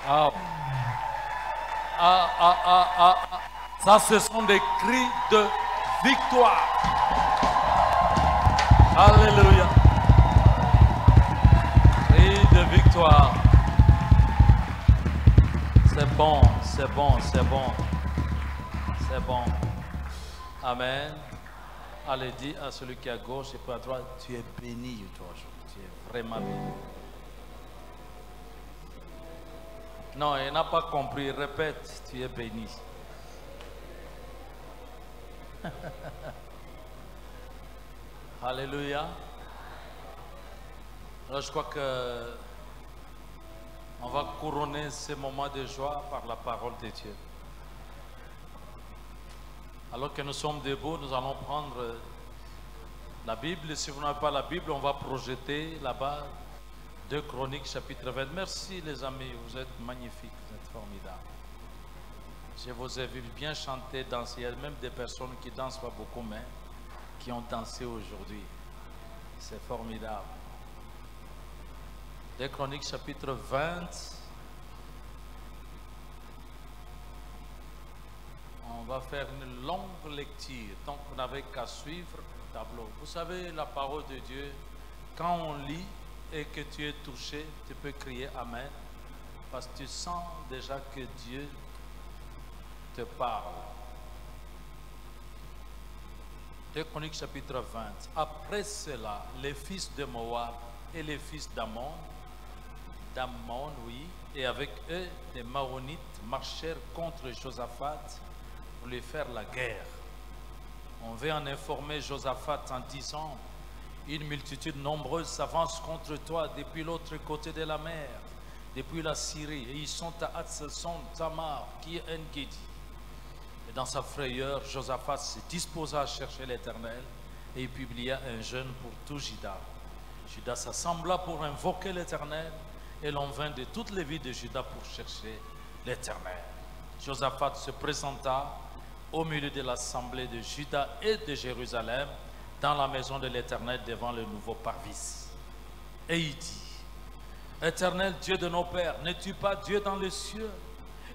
Ah, ça, ce sont des cris de victoire. Alléluia. Cris de victoire. C'est bon, c'est bon, c'est bon. C'est bon. Amen. Allez, dis à celui qui est à gauche et pas à droite, tu es béni aujourd'hui. Tu es vraiment béni. Non, il n'a pas compris. Répète, tu es béni. Alléluia. Alors je crois que on va couronner ces moments de joie par la parole de Dieu. Alors que nous sommes debout, nous allons prendre la Bible. Si vous n'avez pas la Bible, on va projeter là-bas 2 Chroniques chapitre 20. Merci les amis, vous êtes magnifiques, vous êtes formidables. Je vous ai vu bien chanter, danser. Il y a même des personnes qui ne dansent pas beaucoup, mais qui ont dansé aujourd'hui. C'est formidable. 2 Chroniques chapitre 20. On va faire une longue lecture, donc vous n'avez qu'à suivre le tableau. Vous savez, la parole de Dieu, quand on lit et que tu es touché, tu peux crier Amen, parce que tu sens déjà que Dieu te parle. 2 Chroniques chapitre 20. Après cela, les fils de Moab et les fils d'Ammon, oui, et avec eux, les Maonites marchèrent contre Josaphat pour lui faire la guerre. On veut en informer Josaphat en disant: une multitude nombreuse s'avance contre toi depuis l'autre côté de la mer, depuis la Syrie, et ils sont à Hatzson Tamar, qui est En-Gedi. Et dans sa frayeur, Josaphat se disposa à chercher l'Éternel, et il publia un jeûne pour tout Juda. Juda s'assembla pour invoquer l'Éternel, et l'on vint de toutes les villes de Juda pour chercher l'Éternel. Josaphat se présenta au milieu de l'assemblée de Juda et de Jérusalem, dans la maison de l'Éternel devant le nouveau parvis. Et il dit: Éternel Dieu de nos pères, n'es-tu pas Dieu dans les cieux?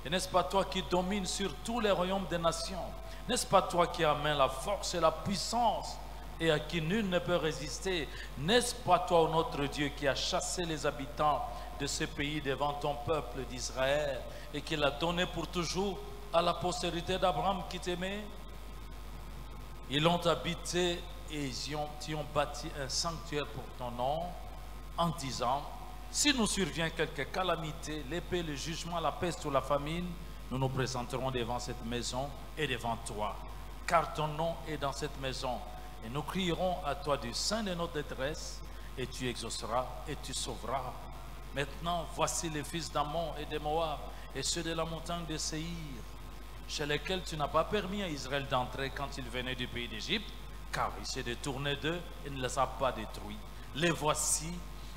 Et n'est-ce pas toi qui domines sur tous les royaumes des nations? N'est-ce pas toi qui as en main la force et la puissance et à qui nul ne peut résister? N'est-ce pas toi, notre Dieu, qui a chassé les habitants de ce pays devant ton peuple d'Israël et qui l'a donné pour toujours à la postérité d'Abraham qui t'aimait? Ils l'ont habité et ils ont bâti un sanctuaire pour ton nom, en disant: si nous survient quelque calamité, l'épée, le jugement, la peste ou la famine, nous nous présenterons devant cette maison et devant toi, car ton nom est dans cette maison, et nous crierons à toi du sein de notre détresse, et tu exauceras et tu sauveras. Maintenant, voici les fils d'Ammon et de Moab, et ceux de la montagne de Séhir, chez lesquels tu n'as pas permis à Israël d'entrer quand il venait du pays d'Égypte, car il s'est détourné d'eux et ne les a pas détruits. Les voici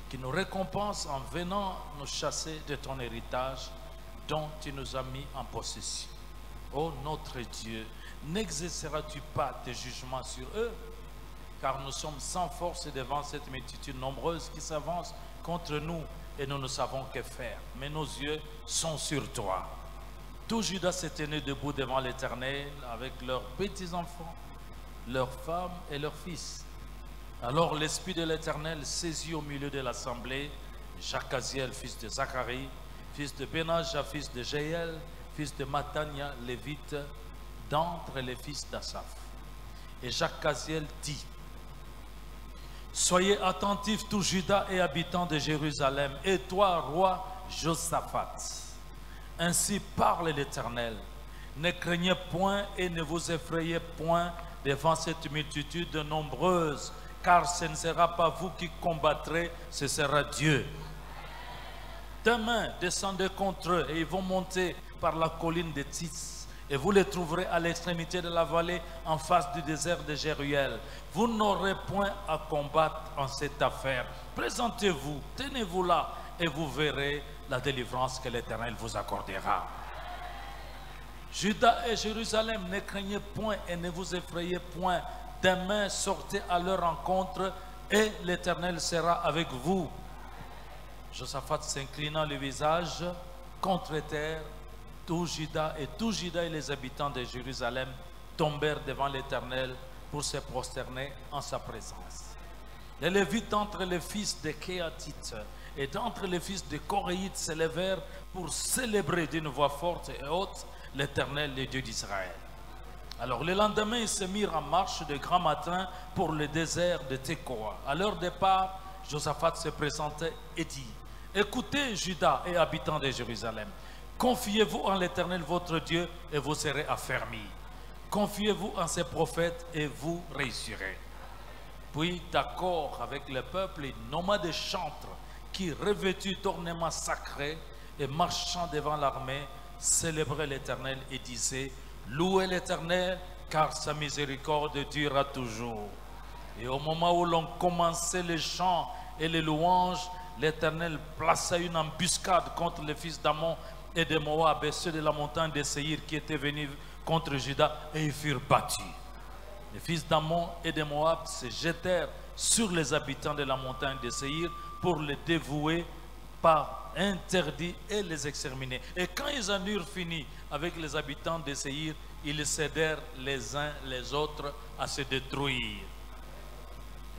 qui nous récompensent en venant nous chasser de ton héritage dont tu nous as mis en possession. Ô notre Dieu, n'exerceras-tu pas tes jugements sur eux? Car nous sommes sans force devant cette multitude nombreuse qui s'avance contre nous et nous ne savons que faire. Mais nos yeux sont sur toi. Tout Juda s'est tenu debout devant l'Éternel avec leurs petits-enfants, leurs femmes et leurs fils. Alors l'Esprit de l'Éternel saisit au milieu de l'assemblée Jacaziel, fils de Zacharie, fils de Benaja, fils de Jéel, fils de Matania, lévite, d'entre les fils d'Asaph. Et Jacaziel dit: soyez attentifs, tout Juda et habitants de Jérusalem, et toi, roi Josaphat. Ainsi parle l'Éternel: ne craignez point et ne vous effrayez point devant cette multitude nombreuse, car ce ne sera pas vous qui combattrez, ce sera Dieu. Demain, descendez contre eux, et ils vont monter par la colline de Tis, et vous les trouverez à l'extrémité de la vallée, en face du désert de Jéruel. Vous n'aurez point à combattre en cette affaire. Présentez-vous, tenez-vous là, et vous verrez la délivrance que l'Éternel vous accordera. Juda et Jérusalem, ne craignez point et ne vous effrayez point. Demain, sortez à leur rencontre et l'Éternel sera avec vous. Josaphat s'inclina le visage contre terre, tout Juda et les habitants de Jérusalem tombèrent devant l'Éternel pour se prosterner en sa présence. Les Lévites d'entre les fils de Kéatites et d'entre les fils de Coréites se levèrent pour célébrer d'une voix forte et haute l'Éternel, le Dieu d'Israël. Alors le lendemain, ils se mirent en marche de grand matin pour le désert de Tekoa. À leur départ, Josaphat se présentait et dit: écoutez, Juda et habitants de Jérusalem, confiez-vous en l'Éternel votre Dieu et vous serez affermis. Confiez-vous en ses prophètes et vous réussirez. Puis, d'accord avec le peuple, il nomma des chantres qui, revêtus d'ornements sacrés et marchant devant l'armée, célébraient l'Éternel et disaient: louez l'Éternel, car sa miséricorde durera toujours. Et au moment où l'on commençait les chants et les louanges, l'Éternel plaça une embuscade contre les fils d'Ammon et de Moab et ceux de la montagne de Séhir qui étaient venus contre Juda, et ils furent battus. Les fils d'Ammon et de Moab se jetèrent sur les habitants de la montagne de Séhir pour les dévouer par interdit et les exterminer. Et quand ils en eurent fini avec les habitants de Séhir, ils cédèrent les uns les autres à se détruire.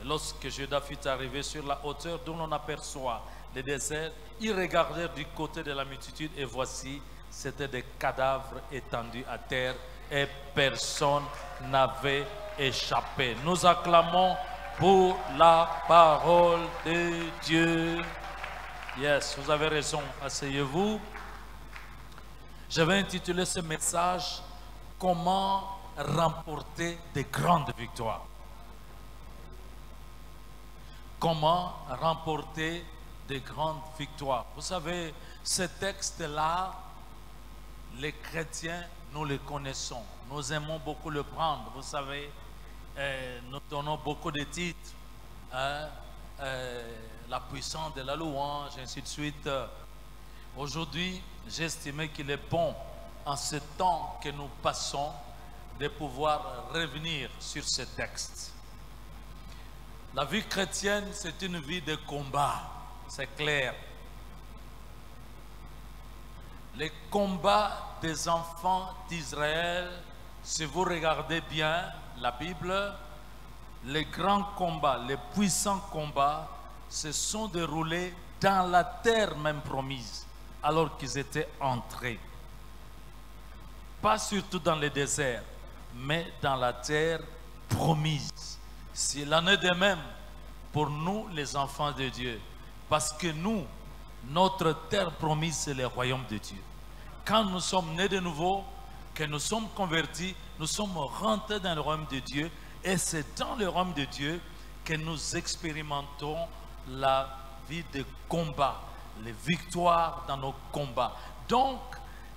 Et lorsque Juda fut arrivé sur la hauteur d'où l'on aperçoit le désert, ils regardèrent du côté de la multitude et voici, c'étaient des cadavres étendus à terre et personne n'avait échappé. Nous acclamons pour la parole de Dieu. Yes, vous avez raison, asseyez-vous. Je vais intituler ce message « Comment remporter de grandes victoires ». Comment remporter de grandes victoires. Vous savez, ce texte-là, les chrétiens, nous le connaissons. Nous aimons beaucoup le prendre. Vous savez, nous donnons beaucoup de titres. La puissance de la louange, ainsi de suite. Aujourd'hui, j'ai estimé qu'il est bon, en ce temps que nous passons, de pouvoir revenir sur ce texte. La vie chrétienne, c'est une vie de combat, c'est clair. Les combats des enfants d'Israël, si vous regardez bien la Bible, les grands combats, les puissants combats, se sont déroulés dans la terre même promise, alors qu'ils étaient entrés. Pas surtout dans le désert, mais dans la terre promise. S'il en est de même pour nous, les enfants de Dieu. Parce que nous, notre terre promise, c'est le royaume de Dieu. Quand nous sommes nés de nouveau, que nous sommes convertis, nous sommes rentrés dans le royaume de Dieu. Et c'est dans le royaume de Dieu que nous expérimentons la vie de combat, les victoires dans nos combats. Donc,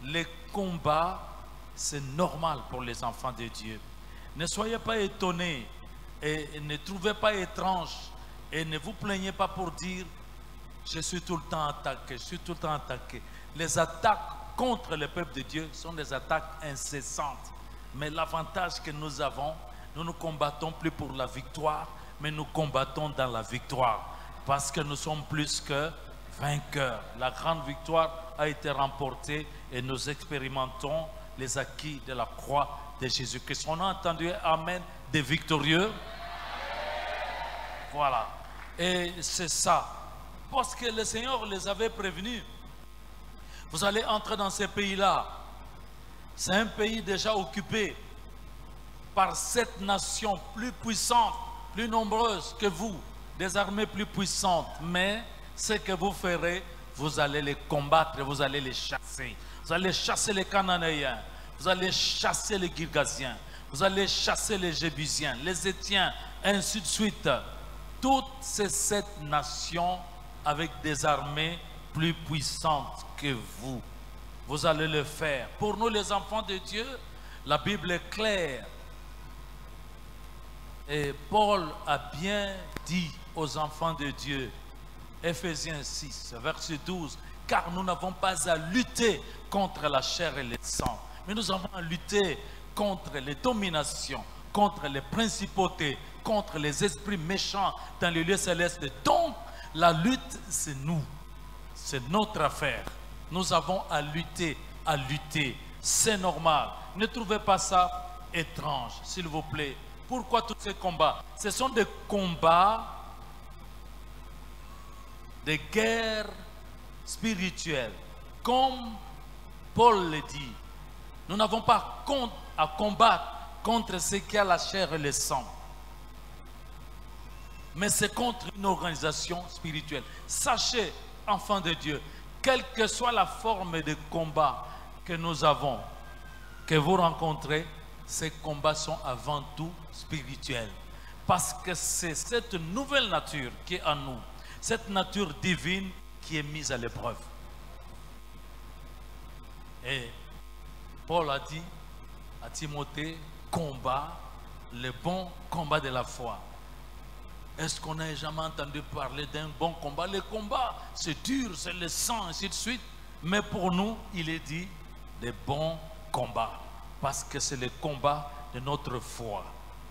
les combats, c'est normal pour les enfants de Dieu. Ne soyez pas étonnés et ne trouvez pas étrange et ne vous plaignez pas pour dire « je suis tout le temps attaqué, je suis tout le temps attaqué ». Les attaques contre le peuple de Dieu sont des attaques incessantes. Mais l'avantage que nous avons, nous ne combattons plus pour la victoire, mais nous combattons dans la victoire. Parce que nous sommes plus que vainqueurs. La grande victoire a été remportée et nous expérimentons les acquis de la croix de Jésus-Christ. On a entendu Amen des victorieux. Voilà. Et c'est ça. Parce que le Seigneur les avait prévenus. Vous allez entrer dans ces pays-là. C'est un pays déjà occupé par 7 nations plus puissantes, plus nombreuses que vous, des armées plus puissantes. Mais ce que vous ferez, vous allez les combattre, vous allez les chasser. Vous allez chasser les Cananéens, vous allez chasser les Girgasiens, vous allez chasser les Jébusiens, les Étiens, ainsi de suite. Toutes ces 7 nations avec des armées plus puissantes que vous. Vous allez le faire. Pour nous les enfants de Dieu, la Bible est claire. Et Paul a bien dit aux enfants de Dieu, Éphésiens 6, verset 12, « Car nous n'avons pas à lutter contre la chair et le sang, mais nous avons à lutter contre les dominations, contre les principautés, contre les esprits méchants dans les lieux célestes. » Donc, la lutte, c'est nous. C'est notre affaire. Nous avons à lutter, à lutter. C'est normal. Ne trouvez pas ça étrange, s'il vous plaît. Pourquoi tous ces combats? Ce sont des combats, des guerres spirituelles. Comme Paul le dit, nous n'avons pas à combattre contre ce qui a la chair et le sang. Mais c'est contre une organisation spirituelle. Sachez, enfants de Dieu, quelle que soit la forme de combat que nous avons, que vous rencontrez, ces combats sont avant tout spirituels. Parce que c'est cette nouvelle nature qui est en nous, cette nature divine qui est mise à l'épreuve. Et Paul a dit à Timothée, combat le bon combat de la foi. Est-ce qu'on n'a jamais entendu parler d'un bon combat? Le combat, c'est dur, c'est le sang, ainsi de suite. Mais pour nous, il est dit des bons combats. Parce que c'est le combat de notre foi.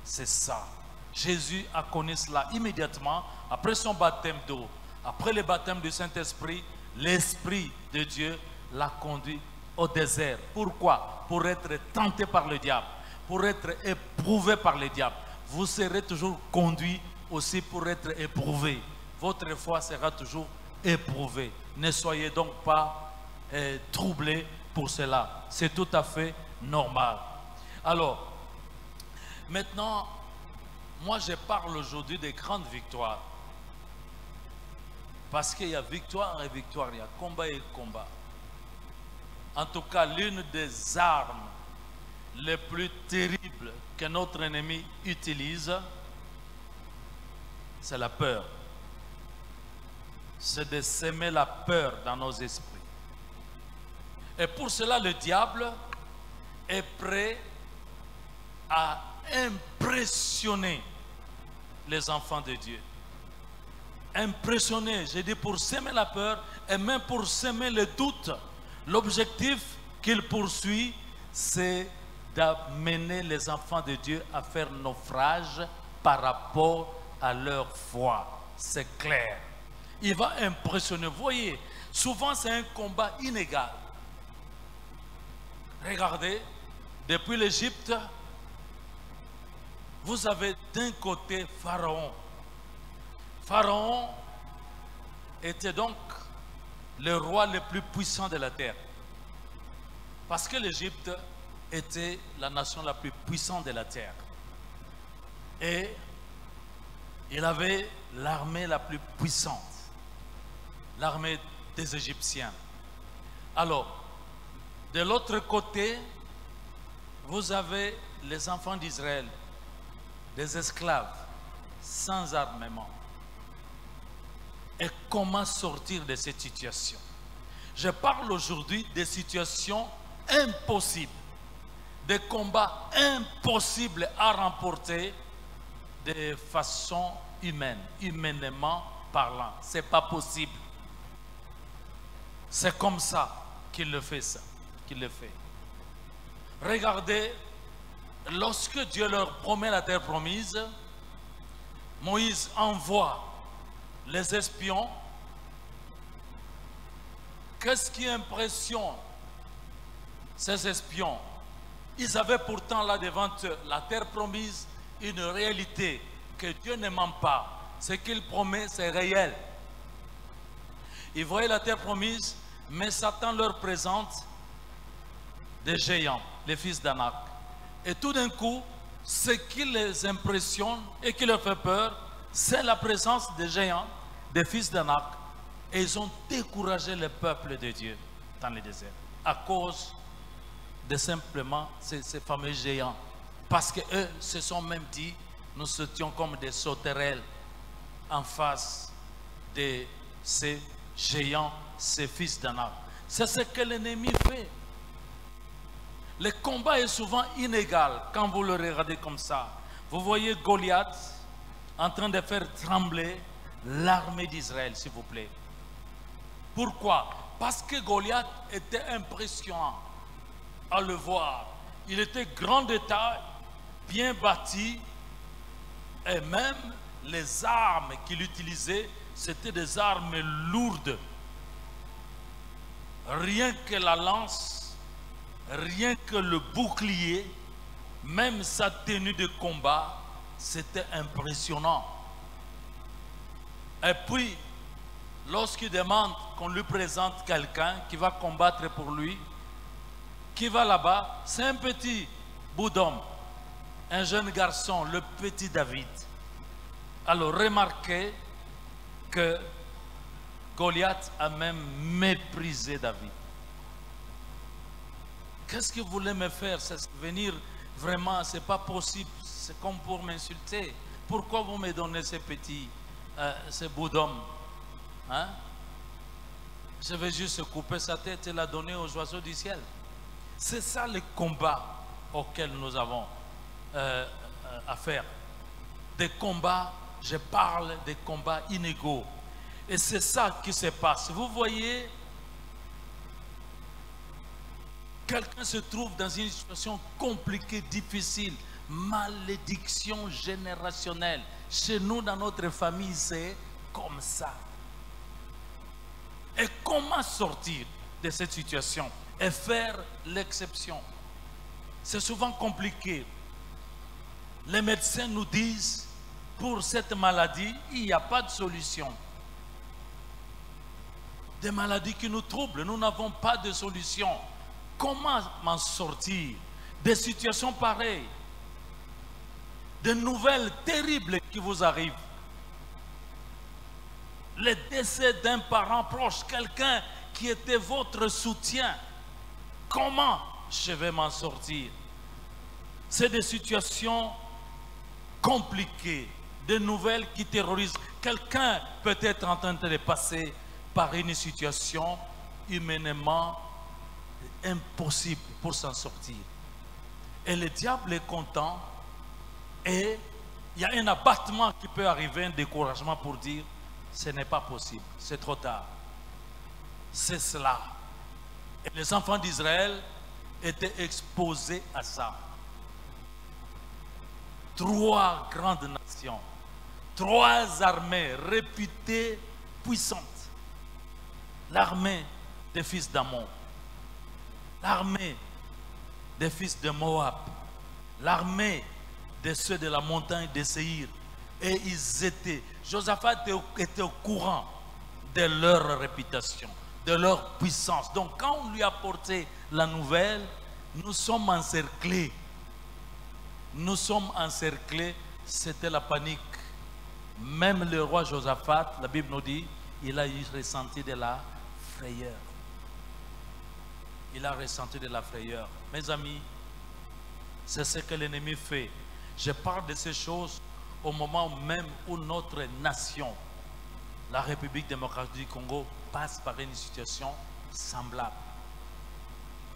C'est ça. Jésus a connu cela immédiatement après son baptême d'eau. Après le baptême du Saint-Esprit, l'Esprit de Dieu l'a conduit au désert. Pourquoi? Pour être tenté par le diable, pour être éprouvé par le diable. Vous serez toujours conduit aussi pour être éprouvé. Votre foi sera toujours éprouvée. Ne soyez donc pas troublés pour cela. C'est tout à fait normal. Alors, maintenant, moi je parle aujourd'hui des grandes victoires. Parce qu'il y a victoire et victoire, il y a combat et combat. En tout cas, l'une des armes les plus terribles que notre ennemi utilise, c'est la peur. C'est de semer la peur dans nos esprits. Et pour cela, le diable est prêt à impressionner les enfants de Dieu. Impressionner, j'ai dit pour semer la peur et même pour semer le doute. L'objectif qu'il poursuit, c'est d'amener les enfants de Dieu à faire naufrage par rapport à leur foi. C'est clair. Il va impressionner. Vous voyez, souvent c'est un combat inégal. Regardez, depuis l'Égypte, vous avez d'un côté Pharaon. Pharaon était donc le roi le plus puissant de la terre. Parce que l'Égypte était la nation la plus puissante de la terre. Et il avait l'armée la plus puissante. L'armée des Égyptiens. Alors, de l'autre côté, vous avez les enfants d'Israël, des esclaves, sans armement. Et comment sortir de cette situation? Je parle aujourd'hui des situations impossibles, des combats impossibles à remporter de façon humaine, humainement parlant. Ce n'est pas possible. C'est comme ça qu'il le fait, ça, qu'il le fait. Regardez, lorsque Dieu leur promet la terre promise, Moïse envoie les espions. Qu'est-ce qui impressionne ces espions? Ils avaient pourtant là devant eux la terre promise, une réalité que Dieu ne ment pas. Ce qu'il promet, c'est réel. Ils voyaient la terre promise, mais Satan leur présente des géants, les fils d'Anak. Et tout d'un coup, ce qui les impressionne et qui leur fait peur, c'est la présence des géants, des fils d'Anak. Et ils ont découragé le peuple de Dieu dans le désert à cause de simplement ces fameux géants. Parce qu'eux se sont même dit, nous étions comme des sauterelles en face de ces géants, ces fils d'Anak. C'est ce que l'ennemi fait. Le combat est souvent inégal quand vous le regardez comme ça. Vous voyez Goliath en train de faire trembler l'armée d'Israël, s'il vous plaît. Pourquoi? Parce que Goliath était impressionnant à le voir. Il était grand de taille, bien bâti, et même les armes qu'il utilisait, c'était des armes lourdes. rien que la lance, rien que le bouclier, même sa tenue de combat, c'était impressionnant. Et puis, lorsqu'il demande qu'on lui présente quelqu'un qui va combattre pour lui, qui va là-bas, c'est un petit bout d'homme, un jeune garçon, le petit David. Alors remarquez que Goliath a même méprisé David. Qu'est-ce que vous voulez me faire? C'est venir vraiment, c'est pas possible, c'est comme pour m'insulter. Pourquoi vous me donnez ce bout d'homme? Hein? Je vais juste couper sa tête et la donner aux oiseaux du ciel. C'est ça le combat auquel nous avons à faire. Des combats, je parle des combats inégaux. Et c'est ça qui se passe. Vous voyez, quelqu'un se trouve dans une situation compliquée, difficile, malédiction générationnelle. Chez nous, dans notre famille, c'est comme ça. Et comment sortir de cette situation et faire l'exception? C'est souvent compliqué. Les médecins nous disent, pour cette maladie, il n'y a pas de solution. Des maladies qui nous troublent, nous n'avons pas de solution. Comment m'en sortir? Des situations pareilles, de nouvelles terribles qui vous arrivent. Le décès d'un parent proche, quelqu'un qui était votre soutien. Comment je vais m'en sortir? C'est des situations compliquées, des nouvelles qui terrorisent. Quelqu'un peut être en train de passer par une situation humainement impossible pour s'en sortir. Et le diable est content et il y a un abattement qui peut arriver, un découragement pour dire ce n'est pas possible, c'est trop tard. C'est cela. Et les enfants d'Israël étaient exposés à ça. 3 grandes nations, 3 armées réputées puissantes. L'armée des fils d'Ammon, l'armée des fils de Moab, l'armée de ceux de la montagne de Séhir. Et Josaphat était au courant de leur réputation, de leur puissance. Donc quand on lui a apporté la nouvelle, nous sommes encerclés. Nous sommes encerclés, c'était la panique. Même le roi Josaphat, la Bible nous dit, il a ressenti de la frayeur. Il a ressenti de la frayeur. Mes amis, c'est ce que l'ennemi fait. Je parle de ces choses au moment même où notre nation, la République démocratique du Congo, passe par une situation semblable.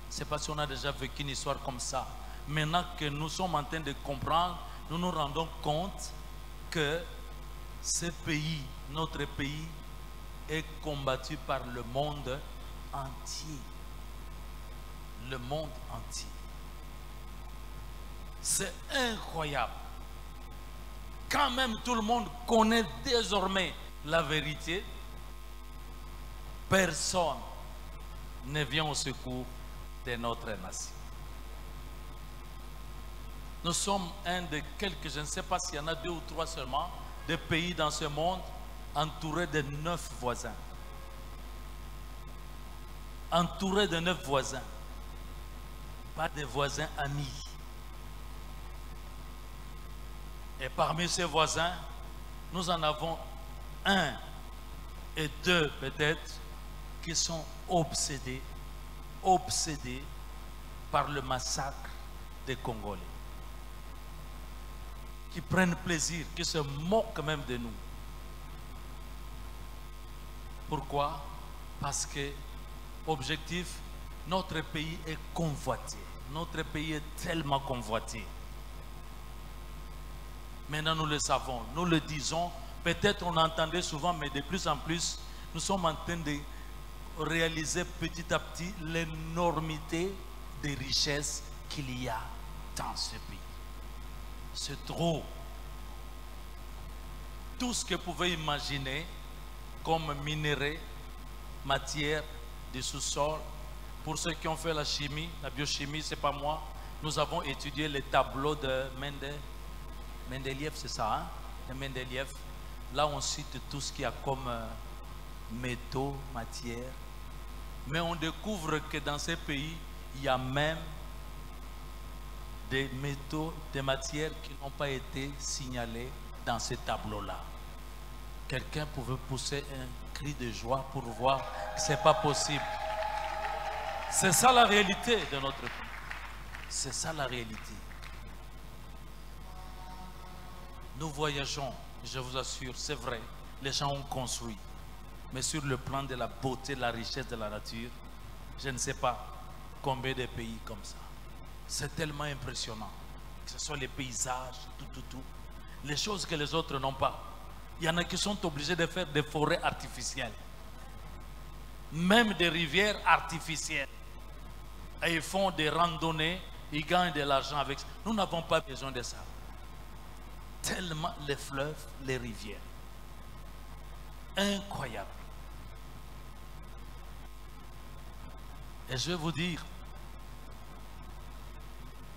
C'est parce qu'on a déjà vécu une histoire comme ça. Maintenant que nous sommes en train de comprendre, nous nous rendons compte que ce pays, notre pays, est combattu par le monde entier. Le monde entier. C'est incroyable. Quand même tout le monde connaît désormais la vérité, personne ne vient au secours de notre nation. Nous sommes un de quelques, je ne sais pas s'il y en a 2 ou 3 seulement, de pays dans ce monde entourés de 9 voisins. Entourés de 9 voisins. Pas de voisins amis. Et parmi ces voisins, nous en avons 1 et 2 peut-être qui sont obsédés par le massacre des Congolais. Qui prennent plaisir, qui se moquent même de nous. Pourquoi? Parce que, objectif, notre pays est convoité. Notre pays est tellement convoité. Maintenant, nous le savons, nous le disons. Peut-être on entendait souvent, mais de plus en plus, nous sommes en train de réaliser petit à petit l'énormité des richesses qu'il y a dans ce pays. C'est trop. Tout ce que vous pouvez imaginer comme minerais, matière, du sous-sol. Pour ceux qui ont fait la chimie, la biochimie, c'est pas moi. Nous avons étudié les tableaux de Mendeleïev, c'est ça, hein? De Mendeleïev. Là, on cite tout ce qu'il y a comme métaux, matières. Mais on découvre que dans ces pays, il y a même des métaux, des matières qui n'ont pas été signalées dans ces tableaux-là. Quelqu'un pouvait pousser un cri de joie pour voir que ce n'est pas possible. C'est ça la réalité de notre pays. C'est ça la réalité. Nous voyageons, je vous assure, c'est vrai, les gens ont construit. Mais sur le plan de la beauté, de la richesse de la nature, je ne sais pas combien de pays comme ça. C'est tellement impressionnant. Que ce soit les paysages, tout. Les choses que les autres n'ont pas. Il y en a qui sont obligés de faire des forêts artificielles. Même des rivières artificielles. Et ils font des randonnées, ils gagnent de l'argent avec ça. Nous n'avons pas besoin de ça. Tellement les fleuves, les rivières. Incroyable. Et je vais vous dire,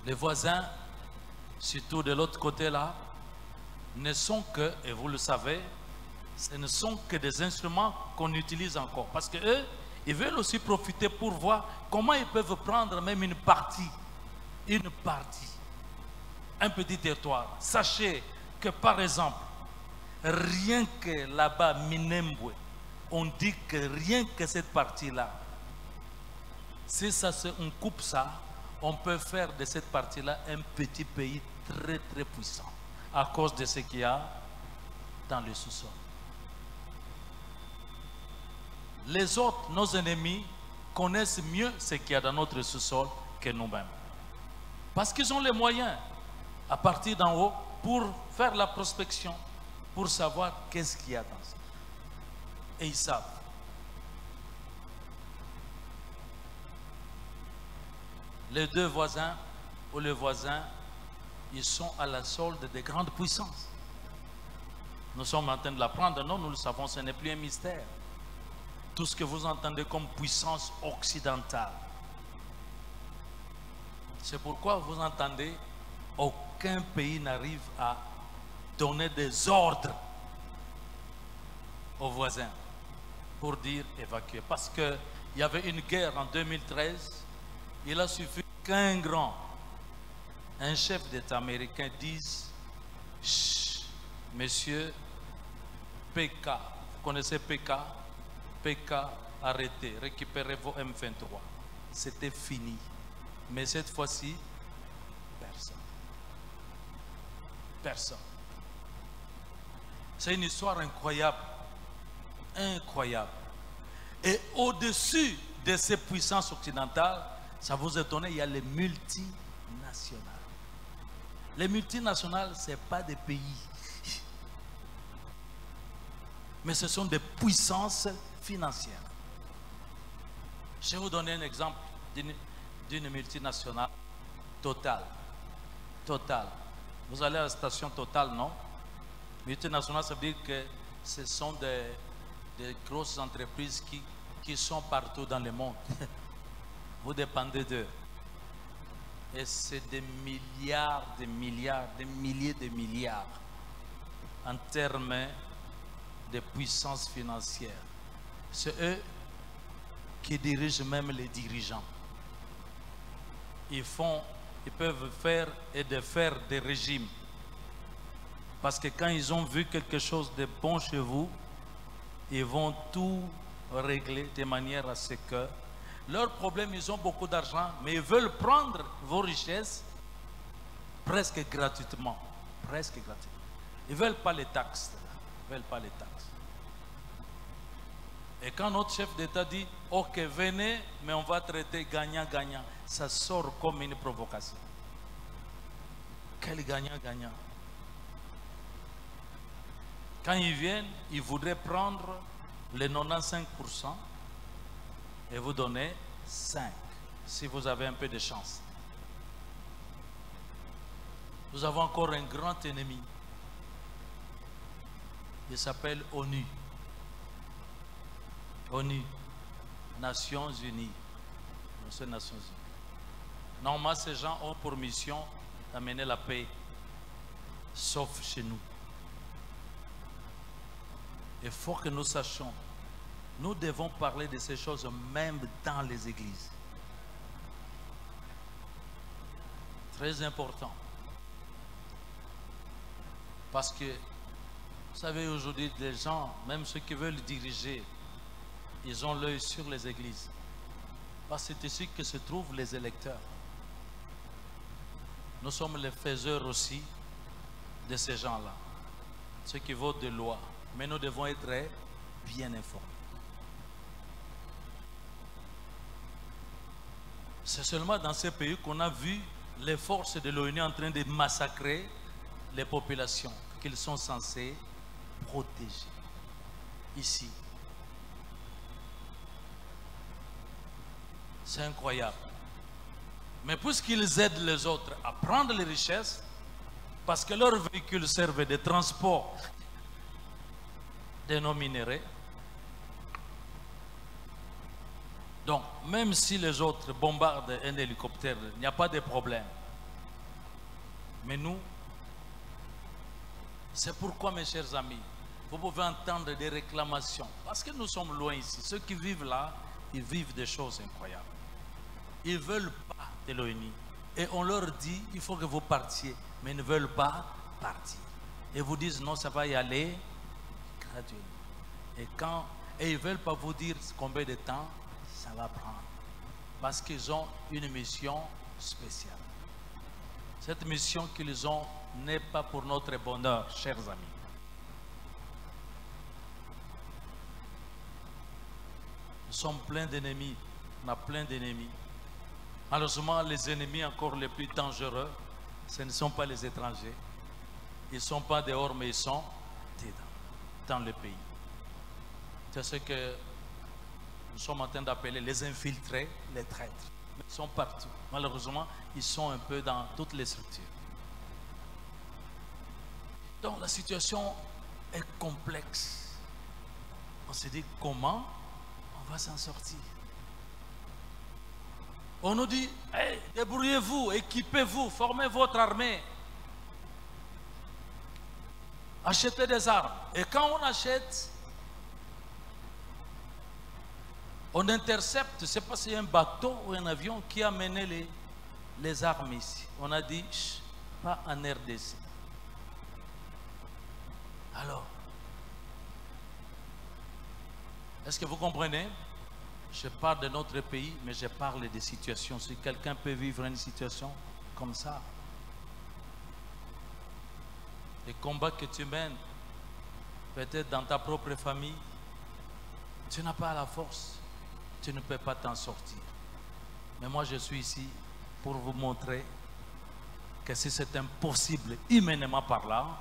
les voisins, surtout de l'autre côté là, ne sont que, et vous le savez, ce ne sont que des instruments qu'on utilise encore. Parce qu'eux, ils veulent aussi profiter pour voir comment ils peuvent prendre même une partie, un petit territoire. Sachez que par exemple, rien que là-bas, Minembwe, on dit que rien que cette partie-là, si on coupe ça, on peut faire de cette partie-là un petit pays très très puissant à cause de ce qu'il y a dans le sous-sol. Les autres, nos ennemis, connaissent mieux ce qu'il y a dans notre sous-sol que nous-mêmes. Parce qu'ils ont les moyens, à partir d'en haut, pour faire la prospection, pour savoir qu'est-ce qu'il y a dans ça. Et ils savent. Les deux voisins ou les voisins, ils sont à la solde des grandes puissances. Nous sommes en train de l'apprendre, non, nous le savons, ce n'est plus un mystère. Tout ce que vous entendez comme puissance occidentale. C'est pourquoi vous entendez, aucun pays n'arrive à donner des ordres aux voisins pour dire évacuer. Parce qu'il y avait une guerre en 2013, il a suffi qu'un chef d'État américain dise, chut, monsieur PK, vous connaissez PK? PK, arrêtez, récupérez vos M23. C'était fini. Mais cette fois-ci, personne. Personne. C'est une histoire incroyable. Incroyable. Et au-dessus de ces puissances occidentales, ça vous étonne, il y a les multinationales. Les multinationales, ce n'est pas des pays. Mais ce sont des puissances financières. Je vais vous donner un exemple d'une multinationale Total. Total. Vous allez à la station Total, non? Multinationale, ça veut dire que ce sont des grosses entreprises qui sont partout dans le monde. Vous dépendez d'eux. Et c'est des milliards, des milliers de milliards en termes de puissance financière. C'est eux qui dirigent même les dirigeants. Ils peuvent faire et défaire des régimes. Parce que quand ils ont vu quelque chose de bon chez vous, ils vont tout régler de manière à ce que leur problème, ils ont beaucoup d'argent, mais ils veulent prendre vos richesses presque gratuitement. Presque gratuitement. Ils ne veulent pas les taxes. Ils ne veulent pas les taxes. Et quand notre chef d'État dit, ok, venez, mais on va traiter gagnant-gagnant, ça sort comme une provocation. Quel gagnant-gagnant? Quand ils viennent, ils voudraient prendre les 95% et vous donner 5, si vous avez un peu de chance. Nous avons encore un grand ennemi. Il s'appelle ONU. ONU, Nations Unies. C'est Nations Unies. Normalement, ces gens ont pour mission d'amener la paix, sauf chez nous. Il faut que nous sachions, nous devons parler de ces choses même dans les églises. Très important. Parce que, vous savez, aujourd'hui, les gens, même ceux qui veulent diriger, ils ont l'œil sur les églises. Parce que c'est ici que se trouvent les électeurs. Nous sommes les faiseurs aussi de ces gens-là. Ceux qui votent des lois. Mais nous devons être bien informés. C'est seulement dans ces pays qu'on a vu les forces de l'ONU en train de massacrer les populations qu'ils sont censés protéger. Ici. C'est incroyable. Mais puisqu'ils aident les autres à prendre les richesses, parce que leurs véhicules servent de transport de nos minéraux, donc même si les autres bombardent un hélicoptère, il n'y a pas de problème. Mais nous, c'est pourquoi, mes chers amis, vous pouvez entendre des réclamations, parce que nous sommes loin ici. Ceux qui vivent là, ils vivent des choses incroyables. Ils ne veulent pas de l'ONU. Et on leur dit, il faut que vous partiez. Mais ils ne veulent pas partir. Et vous disent, non, ça va y aller graduellement. Et ils ne veulent pas vous dire combien de temps ça va prendre. Parce qu'ils ont une mission spéciale. Cette mission qu'ils ont n'est pas pour notre bonheur, chers amis. Nous sommes pleins d'ennemis. On a plein d'ennemis. Malheureusement, les ennemis encore les plus dangereux, ce ne sont pas les étrangers. Ils ne sont pas dehors, mais ils sont dedans, dans le pays. C'est ce que nous sommes en train d'appeler les infiltrés, les traîtres. Ils sont partout. Malheureusement, ils sont un peu dans toutes les structures. Donc la situation est complexe. On se dit comment on va s'en sortir. On nous dit, hey, débrouillez-vous, équipez-vous, formez votre armée. Achetez des armes. Et quand on achète, on intercepte, je ne sais pas si c'est un bateau ou un avion qui a mené les armes ici. On a dit, pas en RDC. Alors, est-ce que vous comprenez? Je parle de notre pays, mais je parle des situations. Si quelqu'un peut vivre une situation comme ça, les combats que tu mènes, peut-être dans ta propre famille, tu n'as pas la force, tu ne peux pas t'en sortir. Mais moi, je suis ici pour vous montrer que si c'est impossible, humainement parlant,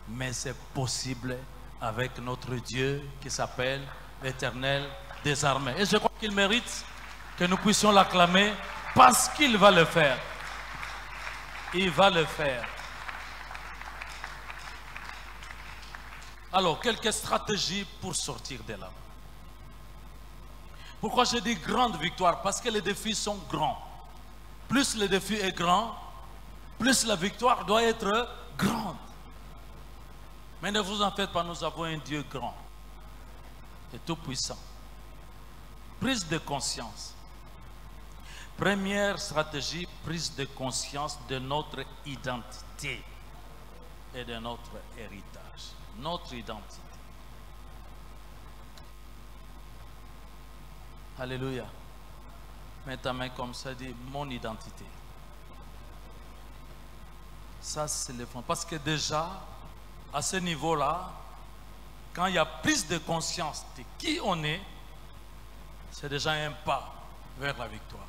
mais c'est possible avec notre Dieu qui s'appelle l'Éternel des armées. Et je crois qu'il mérite que nous puissions l'acclamer parce qu'il va le faire. Il va le faire. Alors, quelques stratégies pour sortir de là. Pourquoi je dis grande victoire? Parce que les défis sont grands. Plus le défi est grand, plus la victoire doit être grande. Mais ne vous en faites pas, nous avons un Dieu grand et tout puissant. Prise de conscience. Première stratégie, prise de conscience de notre identité et de notre héritage. Notre identité. Alléluia. Mets ta main comme ça, dis mon identité. Ça, c'est le fond. Parce que déjà, à ce niveau-là, quand il y a prise de conscience de qui on est, c'est déjà un pas vers la victoire.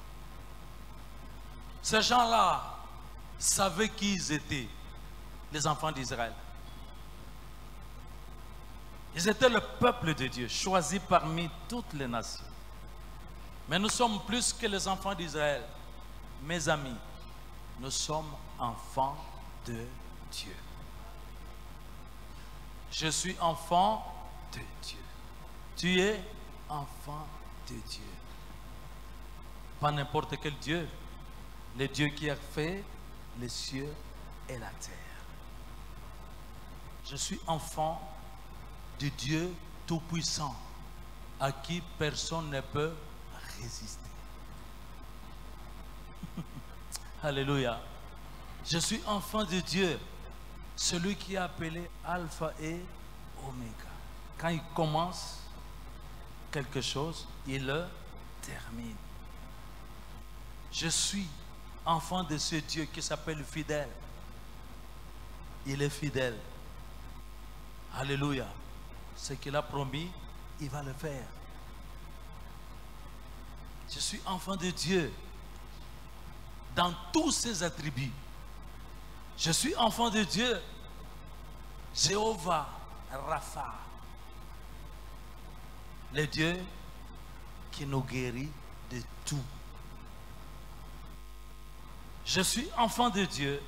Ces gens-là savaient qui ils étaient, les enfants d'Israël. Ils étaient le peuple de Dieu, choisi parmi toutes les nations. Mais nous sommes plus que les enfants d'Israël. Mes amis, nous sommes enfants de Dieu. Je suis enfant de Dieu. Tu es enfant de Dieu. Pas n'importe quel Dieu. Le Dieu qui a fait les cieux et la terre. Je suis enfant du Dieu Tout-Puissant, à qui personne ne peut résister. Alléluia. Je suis enfant de Dieu, celui qui est appelé Alpha et Oméga. Quand il commence quelque chose, il le termine. Je suis enfant de ce Dieu qui s'appelle fidèle. Il est fidèle. Alléluia. Ce qu'il a promis, il va le faire. Je suis enfant de Dieu dans tous ses attributs. Je suis enfant de Dieu, Jéhovah Rapha, le Dieu qui nous guérit de tout. Je suis enfant de Dieu,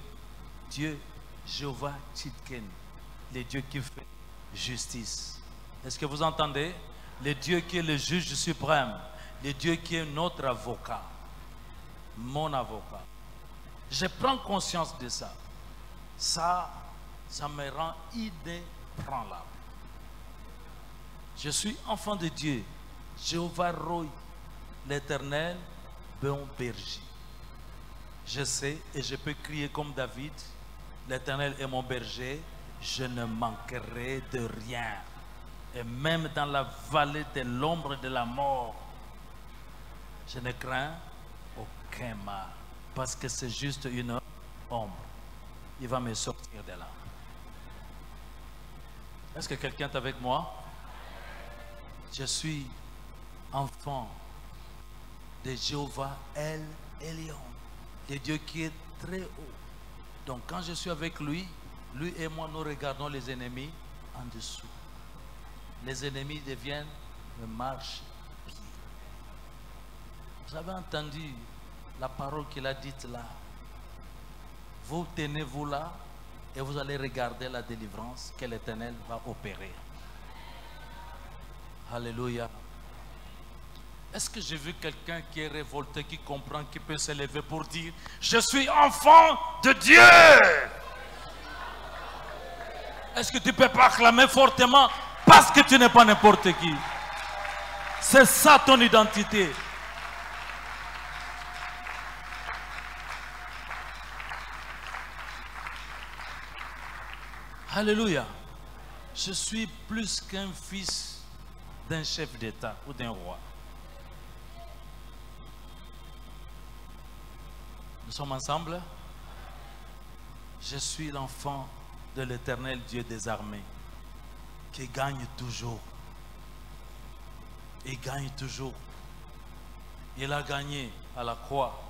Dieu Jéhovah Tsidken, le Dieu qui fait justice. Est-ce que vous entendez? Le Dieu qui est le juge suprême, le Dieu qui est notre avocat, mon avocat. Je prends conscience de ça. Ça me rend inébranlable. Je suis enfant de Dieu, Jéhovah Roy, l'Éternel, bon berger. Je sais et je peux crier comme David, l'Éternel est mon berger, je ne manquerai de rien. Et même dans la vallée de l'ombre de la mort, je ne crains aucun mal, parce que c'est juste une ombre. Il va me sortir de là. Est-ce que quelqu'un est avec moi? Je suis enfant de Jéhovah El Elyon, le Dieu qui est très haut. Donc quand je suis avec lui, lui et moi, nous regardons les ennemis en dessous. Les ennemis deviennent le marche-pied. Vous avez entendu la parole qu'il a dite là? Vous tenez-vous là et vous allez regarder la délivrance que l'Éternel va opérer. Alléluia. Est-ce que j'ai vu quelqu'un qui est révolté, qui comprend, qui peut se lever pour dire « Je suis enfant de Dieu » Est-ce que tu peux pas acclamer fortement parce que tu n'es pas n'importe qui? C'est ça ton identité. Alléluia. Je suis plus qu'un fils d'un chef d'État ou d'un roi. Nous sommes ensemble. Je suis l'enfant de l'Éternel Dieu des armées, qui gagne toujours. Il gagne toujours. Il a gagné à la croix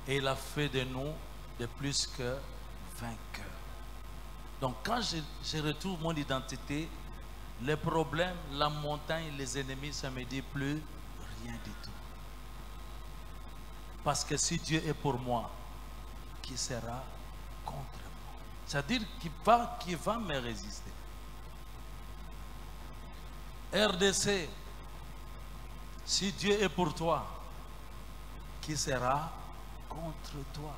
et il a fait de nous de plus que vainqueurs. Donc quand je retrouve mon identité, les problèmes, la montagne, les ennemis, ça ne me dit plus rien du tout. Parce que si Dieu est pour moi, qui sera contre moi? C'est-à-dire qu'il va me résister. RDC, si Dieu est pour toi, qui sera contre toi?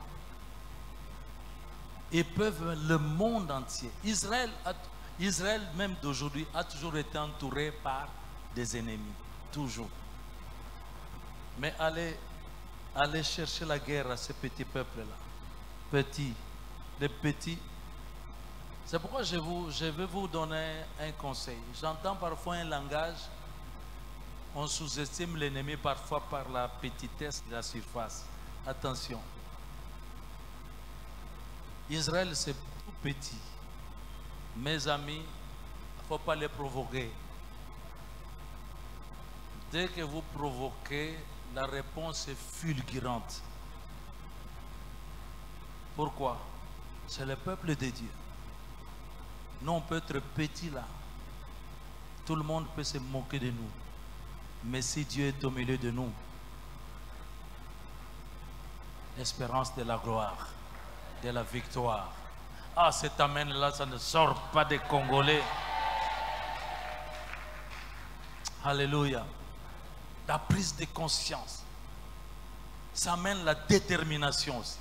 Ils peuvent, le monde entier. Israël même d'aujourd'hui a toujours été entouré par des ennemis. Toujours. Mais allez chercher la guerre à ces petits peuples-là. Petits. Les petits. C'est pourquoi je vais vous donner un conseil. J'entends parfois un langage. On sous-estime l'ennemi parfois par la petitesse de la surface. Attention. Israël, c'est tout petit. Mes amis, il ne faut pas les provoquer. Dès que vous provoquez, la réponse est fulgurante. Pourquoi? C'est le peuple de Dieu. Nous, on peut être petit là. Tout le monde peut se moquer de nous. Mais si Dieu est au milieu de nous, l'espérance de la gloire, de la victoire. Ah, cet amen-là, ça ne sort pas des Congolais. Alléluia. la prise de conscience. Ça amène la détermination aussi.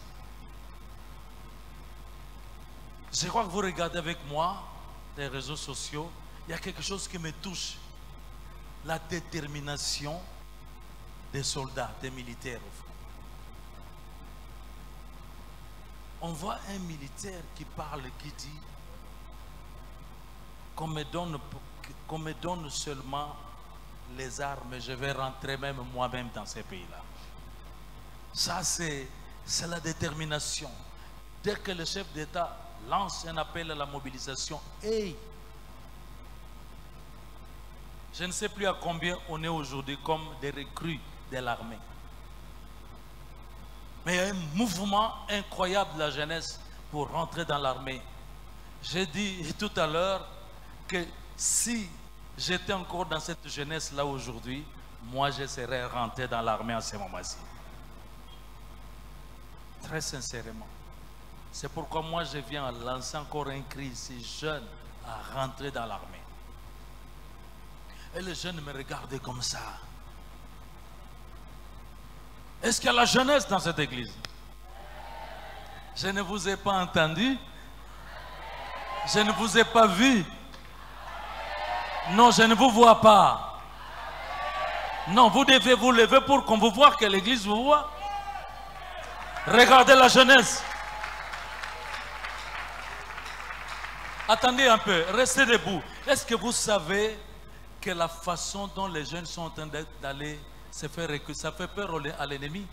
Je crois que vous regardez avec moi les réseaux sociaux, il y a quelque chose qui me touche. La détermination des soldats, des militaires au fond. On voit un militaire qui parle, qui dit qu'on me donne seulement les armes, je vais rentrer même moi-même dans ces pays-là. Ça, c'est la détermination. Dès que le chef d'État lance un appel à la mobilisation, hey, je ne sais plus à combien on est aujourd'hui comme des recrues de l'armée. Mais il y a un mouvement incroyable de la jeunesse pour rentrer dans l'armée. J'ai dit tout à l'heure que si j'étais encore dans cette jeunesse-là aujourd'hui, moi je serais rentré dans l'armée en ce moment-ci. Très sincèrement. C'est pourquoi moi je viens lancer encore un cri, ces jeunes, à rentrer dans l'armée. Et les jeunes me regardaient comme ça. Est-ce qu'il y a la jeunesse dans cette église? Je ne vous ai pas entendu. Je ne vous ai pas vu. Non, je ne vous vois pas. Non, vous devez vous lever pour qu'on vous voie, que l'église vous voit. Regardez la jeunesse. Attendez un peu, restez debout. Est-ce que vous savez que la façon dont les jeunes sont en train d'aller se faire recruter, ça fait peur à l'ennemi?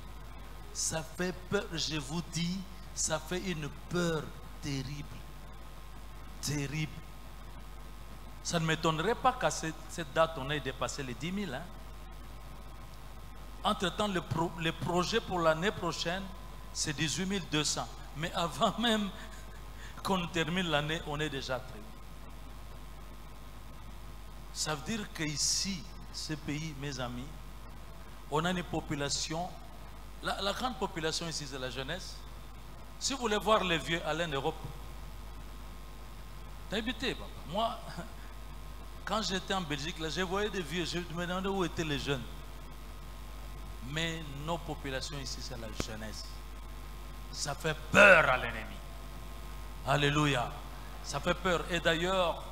Ça fait peur, je vous dis, ça fait une peur terrible. Terrible. Ça ne m'étonnerait pas qu'à cette date, on ait dépassé les 10 000. Hein? Entre-temps, le projet pour l'année prochaine, c'est 18 200. Mais avant même qu'on termine l'année, on est déjà très. Ça veut dire qu'ici, ce pays, mes amis, on a une population, la grande population ici, c'est la jeunesse. Si vous voulez voir les vieux aller en Europe, t'as habité, papa. Moi, quand j'étais en Belgique, là, je voyais des vieux, je me demandais où étaient les jeunes. Mais nos populations ici, c'est la jeunesse. Ça fait peur à l'ennemi. Alléluia. Ça fait peur. Et d'ailleurs,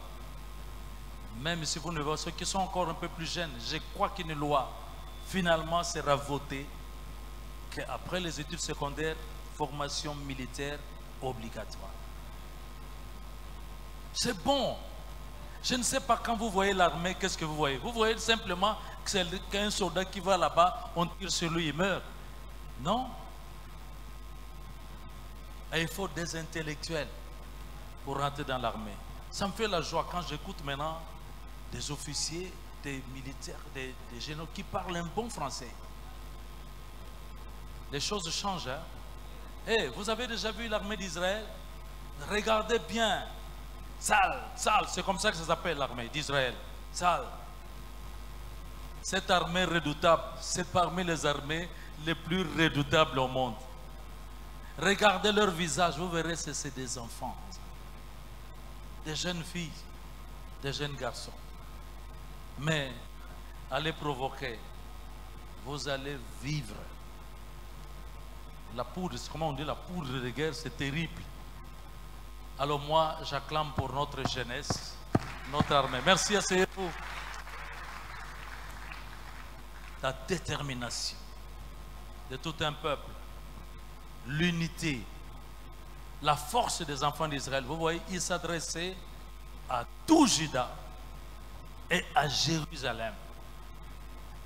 même si vous ne voyez ceux qui sont encore un peu plus jeunes, je crois qu'une loi finalement sera votée qu'après les études secondaires, formation militaire obligatoire. C'est bon. Je ne sais pas quand vous voyez l'armée, qu'est-ce que vous voyez? Vous voyez simplement que c'est qu'un soldat qui va là-bas, on tire sur lui, il meurt. Non. Et il faut des intellectuels pour rentrer dans l'armée. Ça me fait la joie quand j'écoute maintenant des officiers, des militaires, des généraux qui parlent un bon français. Les choses changent. Hein? Hey, vous avez déjà vu l'armée d'Israël? Regardez bien. Sale, c'est comme ça que ça s'appelle l'armée d'Israël. Sale. Cette armée redoutable, c'est parmi les armées les plus redoutables au monde. Regardez leur visage, vous verrez que c'est des enfants. Des jeunes filles, des jeunes garçons. Mais allez provoquer, vous allez vivre. La poudre, comment on dit, la poudre de guerre, c'est terrible. Alors moi, j'acclame pour notre jeunesse, notre armée. Merci, asseyez-vous. La détermination de tout un peuple, l'unité, la force des enfants d'Israël. Vous voyez, ils s'adressaient à tout Juda et à Jérusalem.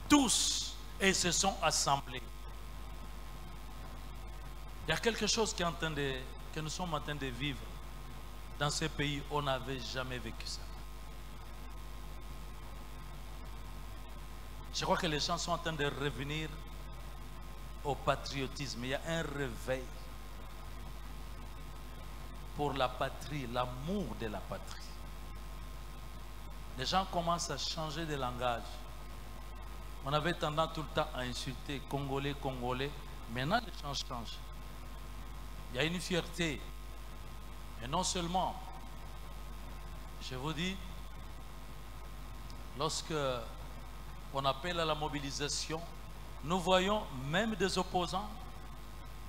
Tous, et ils se sont assemblés. Il y a quelque chose que nous sommes en train de vivre. Dans ce pays, on n'avait jamais vécu ça. Je crois que les gens sont en train de revenir au patriotisme. Il y a un réveil pour la patrie, l'amour de la patrie. Les gens commencent à changer de langage. On avait tendance tout le temps à insulter Congolais, Congolais. Maintenant, les gens changent. Il y a une fierté. Et non seulement, je vous dis, lorsque on appelle à la mobilisation. Nous voyons même des opposants,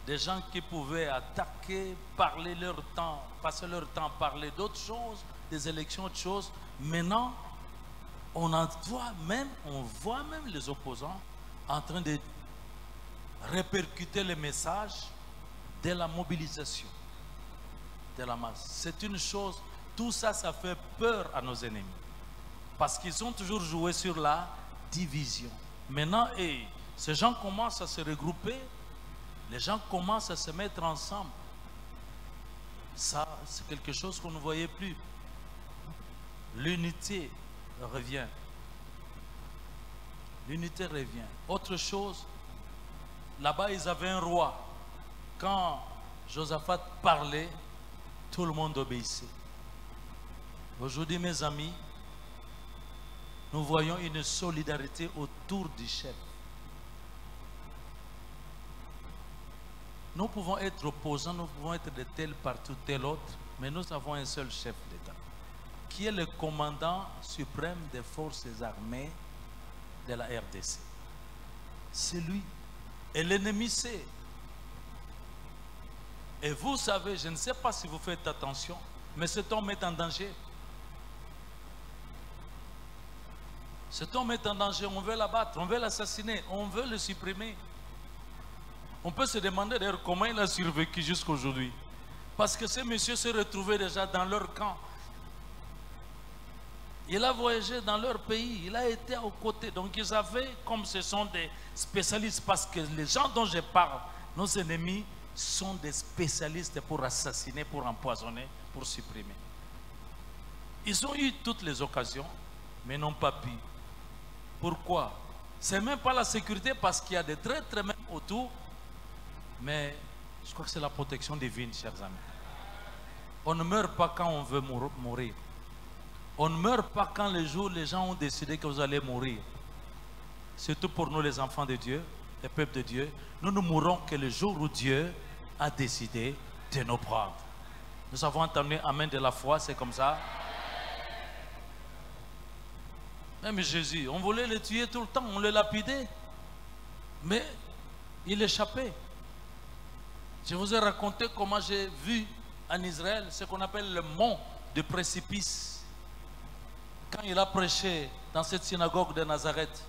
des gens qui pouvaient attaquer, parler leur temps, passer leur temps à parler d'autres choses, des élections, autre choses. Maintenant, on voit même les opposants en train de répercuter les messages de la mobilisation de la masse. C'est une chose, tout ça, ça fait peur à nos ennemis. Parce qu'ils ont toujours joué sur la division. Maintenant, ces gens commencent à se regrouper, les gens commencent à se mettre ensemble. Ça, c'est quelque chose qu'on ne voyait plus. L'unité revient. L'unité revient. Autre chose, là-bas, ils avaient un roi. Quand Josaphat parlait, tout le monde obéissait. Aujourd'hui, mes amis, nous voyons une solidarité autour du chef. Nous pouvons être opposants, nous pouvons être de tel parti ou tel autre, mais nous avons un seul chef d'État, qui est le commandant suprême des forces armées de la RDC. C'est lui. Et l'ennemi sait. Et vous savez, je ne sais pas si vous faites attention, mais cet homme est en danger. Cet homme est en danger, on veut l'abattre, on veut l'assassiner, on veut le supprimer. On peut se demander d'ailleurs comment il a survécu jusqu'à aujourd'hui. Parce que ce monsieur s'est retrouvé déjà dans leur camp. Il a voyagé dans leur pays, il a été aux côtés. Donc ils avaient, comme ce sont des spécialistes, parce que les gens dont je parle, nos ennemis, sont des spécialistes pour assassiner, pour empoisonner, pour supprimer. Ils ont eu toutes les occasions, mais n'ont pas pu. Pourquoi? Ce n'est même pas la sécurité, parce qu'il y a des traîtres même autour, mais je crois que c'est la protection divine, chers amis. On ne meurt pas quand on veut mourir. On ne meurt pas quand les gens ont décidé que vous allez mourir. Surtout pour nous les enfants de Dieu, les peuples de Dieu. Nous ne mourrons que le jour où Dieu a décidé de nous prendre. Nous avons entendu Amen de la foi, c'est comme ça. Même Jésus, on voulait le tuer tout le temps, on le lapidait. Mais il échappait. Je vous ai raconté comment j'ai vu en Israël ce qu'on appelle le mont de précipice. Quand il a prêché dans cette synagogue de Nazareth,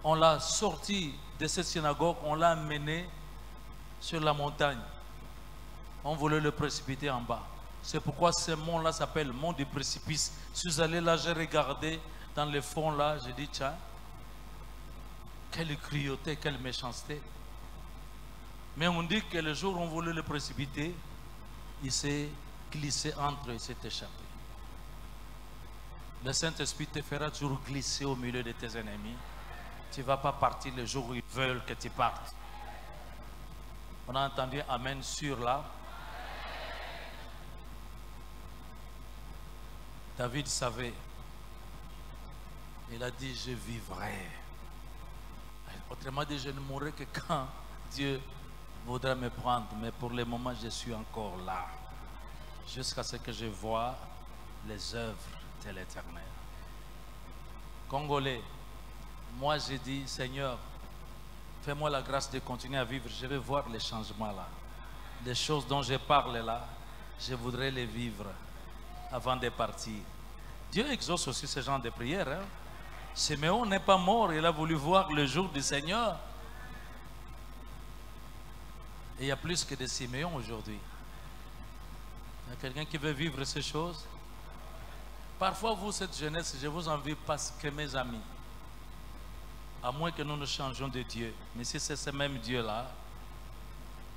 on l'a sorti de cette synagogue, on l'a amené sur la montagne. On voulait le précipiter en bas. C'est pourquoi ce mont-là s'appelle mont du précipice. Je suis allé là, j'ai regardé dans le fond là, j'ai dit tiens, quelle cruauté, quelle méchanceté. Mais on dit que le jour où on voulait le précipiter, il s'est glissé entre eux, il s'est échappé. Le Saint-Esprit te fera toujours glisser au milieu de tes ennemis. Tu ne vas pas partir le jour où ils veulent que tu partes. On a entendu Amen sur là. David savait. Il a dit, je vivrai. Autrement dit, je ne mourrai que quand Dieu voudra me prendre. Mais pour le moment, je suis encore là. Jusqu'à ce que je voie les œuvres de l'Éternel. Congolais, moi j'ai dit, Seigneur, fais-moi la grâce de continuer à vivre. Je vais voir les changements là. Les choses dont je parle là, je voudrais les vivre avant de partir. Dieu exauce aussi ce genre de prières. Hein? Siméon n'est pas mort, il a voulu voir le jour du Seigneur. Et il y a plus que des Siméon aujourd'hui. Il y a quelqu'un qui veut vivre ces choses. Parfois, vous, cette jeunesse, je vous envie parce que mes amis, à moins que nous ne changions de Dieu, mais si c'est ce même Dieu-là,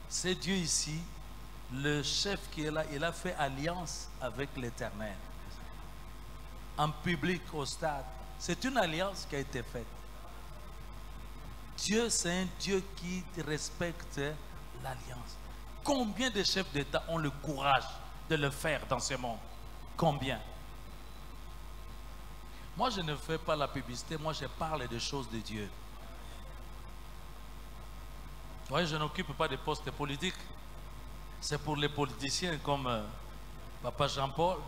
c'est Dieu ici, le chef qui est là, il a fait alliance avec l'Éternel. En public, au stade. C'est une alliance qui a été faite. Dieu, c'est un Dieu qui respecte l'alliance. Combien de chefs d'État ont le courage de le faire dans ce monde? Combien? Moi, je ne fais pas la publicité, moi, je parle des choses de Dieu. Oui, je n'occupe pas de postes politiques. C'est pour les politiciens comme Papa Jean-Paul.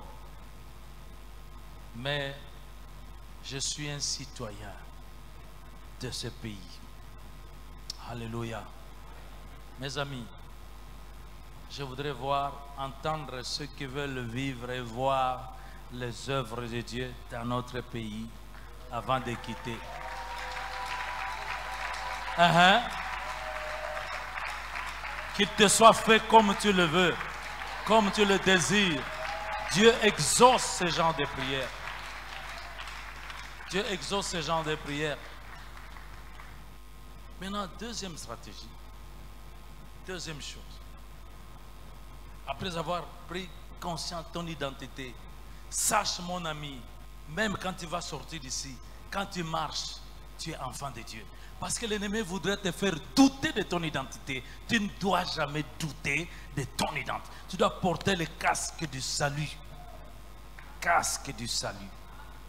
Mais je suis un citoyen de ce pays. Alléluia. Mes amis, je voudrais entendre ceux qui veulent vivre et voir les œuvres de Dieu dans notre pays avant de quitter. Qu'il te soit fait comme tu le veux, comme tu le désires. Dieu exauce ce genre de prières. Dieu exauce ce genre de prières. Maintenant, deuxième stratégie. Deuxième chose. Après avoir pris conscience de ton identité, sache, mon ami, même quand tu vas sortir d'ici, quand tu marches, tu es enfant de Dieu. Parce que l'ennemi voudrait te faire douter de ton identité. Tu ne dois jamais douter de ton identité. Tu dois porter le casque du salut. Casque du salut.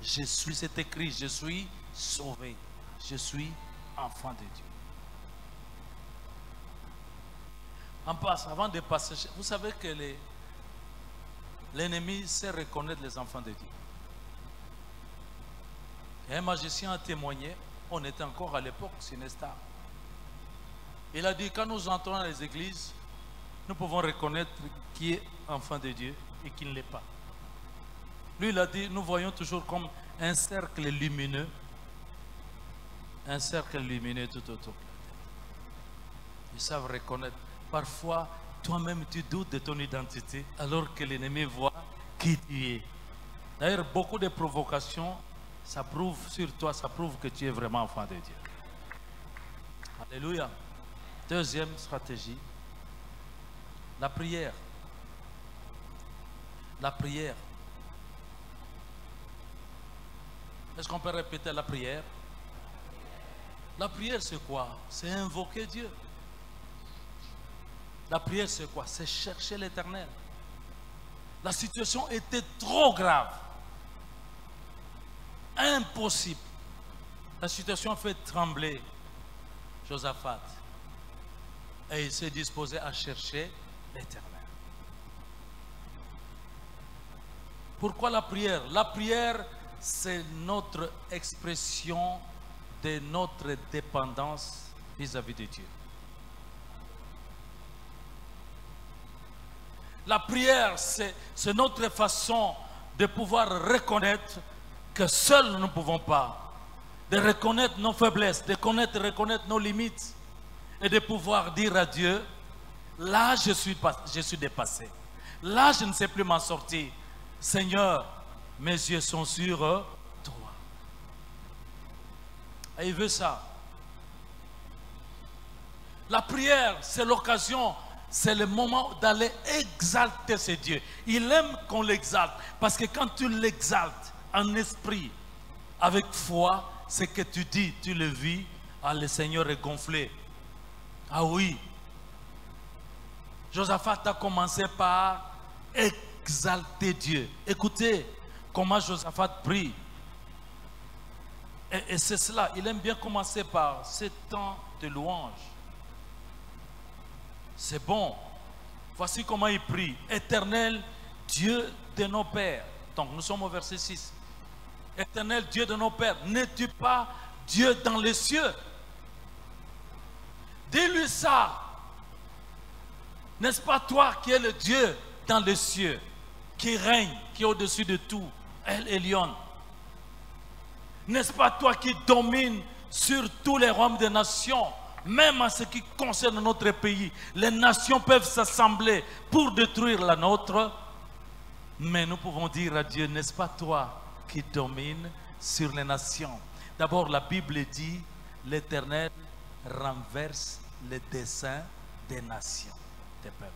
Je suis, c'est écrit, je suis sauvé. Je suis enfant de Dieu. En passant, avant de passer, vous savez que l'ennemi sait reconnaître les enfants de Dieu. Et un magicien a témoigné, on était encore à l'époque, c'est Nestor. Il a dit, quand nous entrons dans les églises, nous pouvons reconnaître qui est enfant de Dieu et qui ne l'est pas. Lui, il a dit, nous voyons toujours comme un cercle lumineux. Un cercle lumineux tout autour. Ils savent reconnaître. Parfois, toi-même, tu doutes de ton identité alors que l'ennemi voit qui tu es. D'ailleurs, beaucoup de provocations, ça prouve sur toi, ça prouve que tu es vraiment enfant de Dieu. Alléluia. Deuxième stratégie, la prière. La prière. Est-ce qu'on peut répéter la prière? La prière, c'est quoi? C'est invoquer Dieu. La prière, c'est quoi? C'est chercher l'Éternel. La situation était trop grave. Impossible. La situation fait trembler Josaphat. Et il s'est disposé à chercher l'Éternel. Pourquoi la prière? La prière, c'est notre expression de notre dépendance vis-à-vis de Dieu. La prière, c'est notre façon de pouvoir reconnaître que seuls nous ne pouvons pas, de reconnaître nos faiblesses, de reconnaître nos limites et de pouvoir dire à Dieu, là je suis dépassé, là je ne sais plus m'en sortir. Seigneur, mes yeux sont sur toi. Et il veut ça. La prière, c'est l'occasion, c'est le moment d'aller exalter ce Dieu. Il aime qu'on l'exalte. Parce que quand tu l'exaltes en esprit, avec foi, ce que tu dis, tu le vis, ah, le Seigneur est gonflé. Ah oui. Josaphat a commencé par exalter Dieu. Écoutez comment Josaphat prie. Et c'est cela, il aime bien commencer par ce temps de louange. C'est bon. Voici comment il prie. Éternel Dieu de nos pères. Donc nous sommes au verset 6. Éternel Dieu de nos pères, n'es-tu pas Dieu dans les cieux? Dis-lui ça. N'est-ce pas toi qui es le Dieu dans les cieux, qui règne, qui est au-dessus de tout, El Elyon? N'est-ce pas toi qui domines sur tous les royaumes des nations? Même en ce qui concerne notre pays, les nations peuvent s'assembler pour détruire la nôtre. Mais nous pouvons dire à Dieu, n'est-ce pas toi qui domines sur les nations? D'abord, la Bible dit, l'Éternel renverse les desseins des nations, des peuples.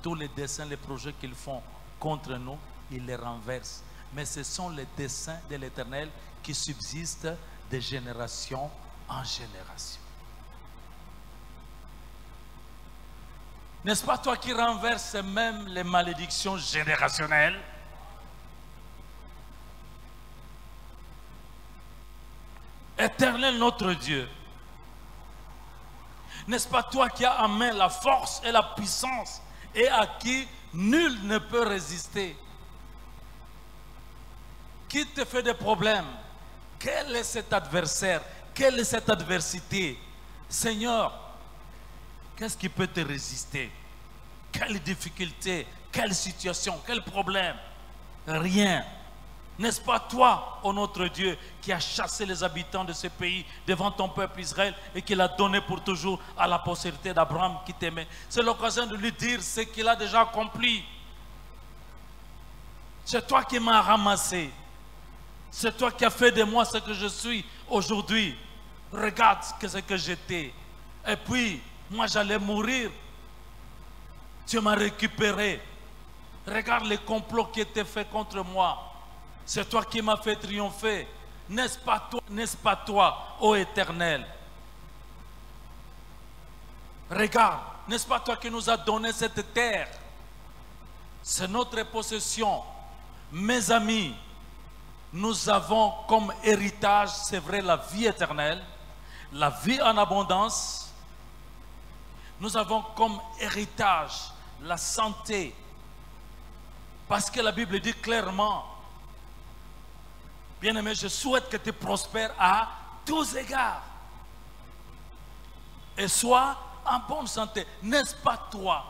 Tous les desseins, les projets qu'ils font contre nous, ils les renversent. Mais ce sont les desseins de l'Éternel qui subsistent de génération en génération. N'est-ce pas toi qui renverses même les malédictions générationnelles? Éternel notre Dieu, n'est-ce pas toi qui as en main la force et la puissance et à qui nul ne peut résister? Qui te fait des problèmes? Quel est cet adversaire? Quelle est cette adversité? Seigneur, qu'est-ce qui peut te résister? Quelle difficulté? Quelle situation? Quel problème? Rien. N'est-ce pas toi, ô notre Dieu, qui as chassé les habitants de ce pays devant ton peuple Israël et qui l'a donné pour toujours à la postérité d'Abraham qui t'aimait? C'est l'occasion de lui dire ce qu'il a déjà accompli. C'est toi qui m'as ramassé. C'est toi qui as fait de moi ce que je suis aujourd'hui. Regarde ce que j'étais. Et puis, moi j'allais mourir. Tu m'as récupéré. Regarde les complots qui étaient faits contre moi. C'est toi qui m'as fait triompher. N'est-ce pas toi, ô Éternel? Regarde, n'est-ce pas toi qui nous as donné cette terre? C'est notre possession. Mes amis, nous avons comme héritage, c'est vrai, la vie éternelle, la vie en abondance. Nous avons comme héritage la santé. Parce que la Bible dit clairement, bien-aimé, je souhaite que tu prospères à tous égards. Et sois en bonne santé. N'est-ce pas toi?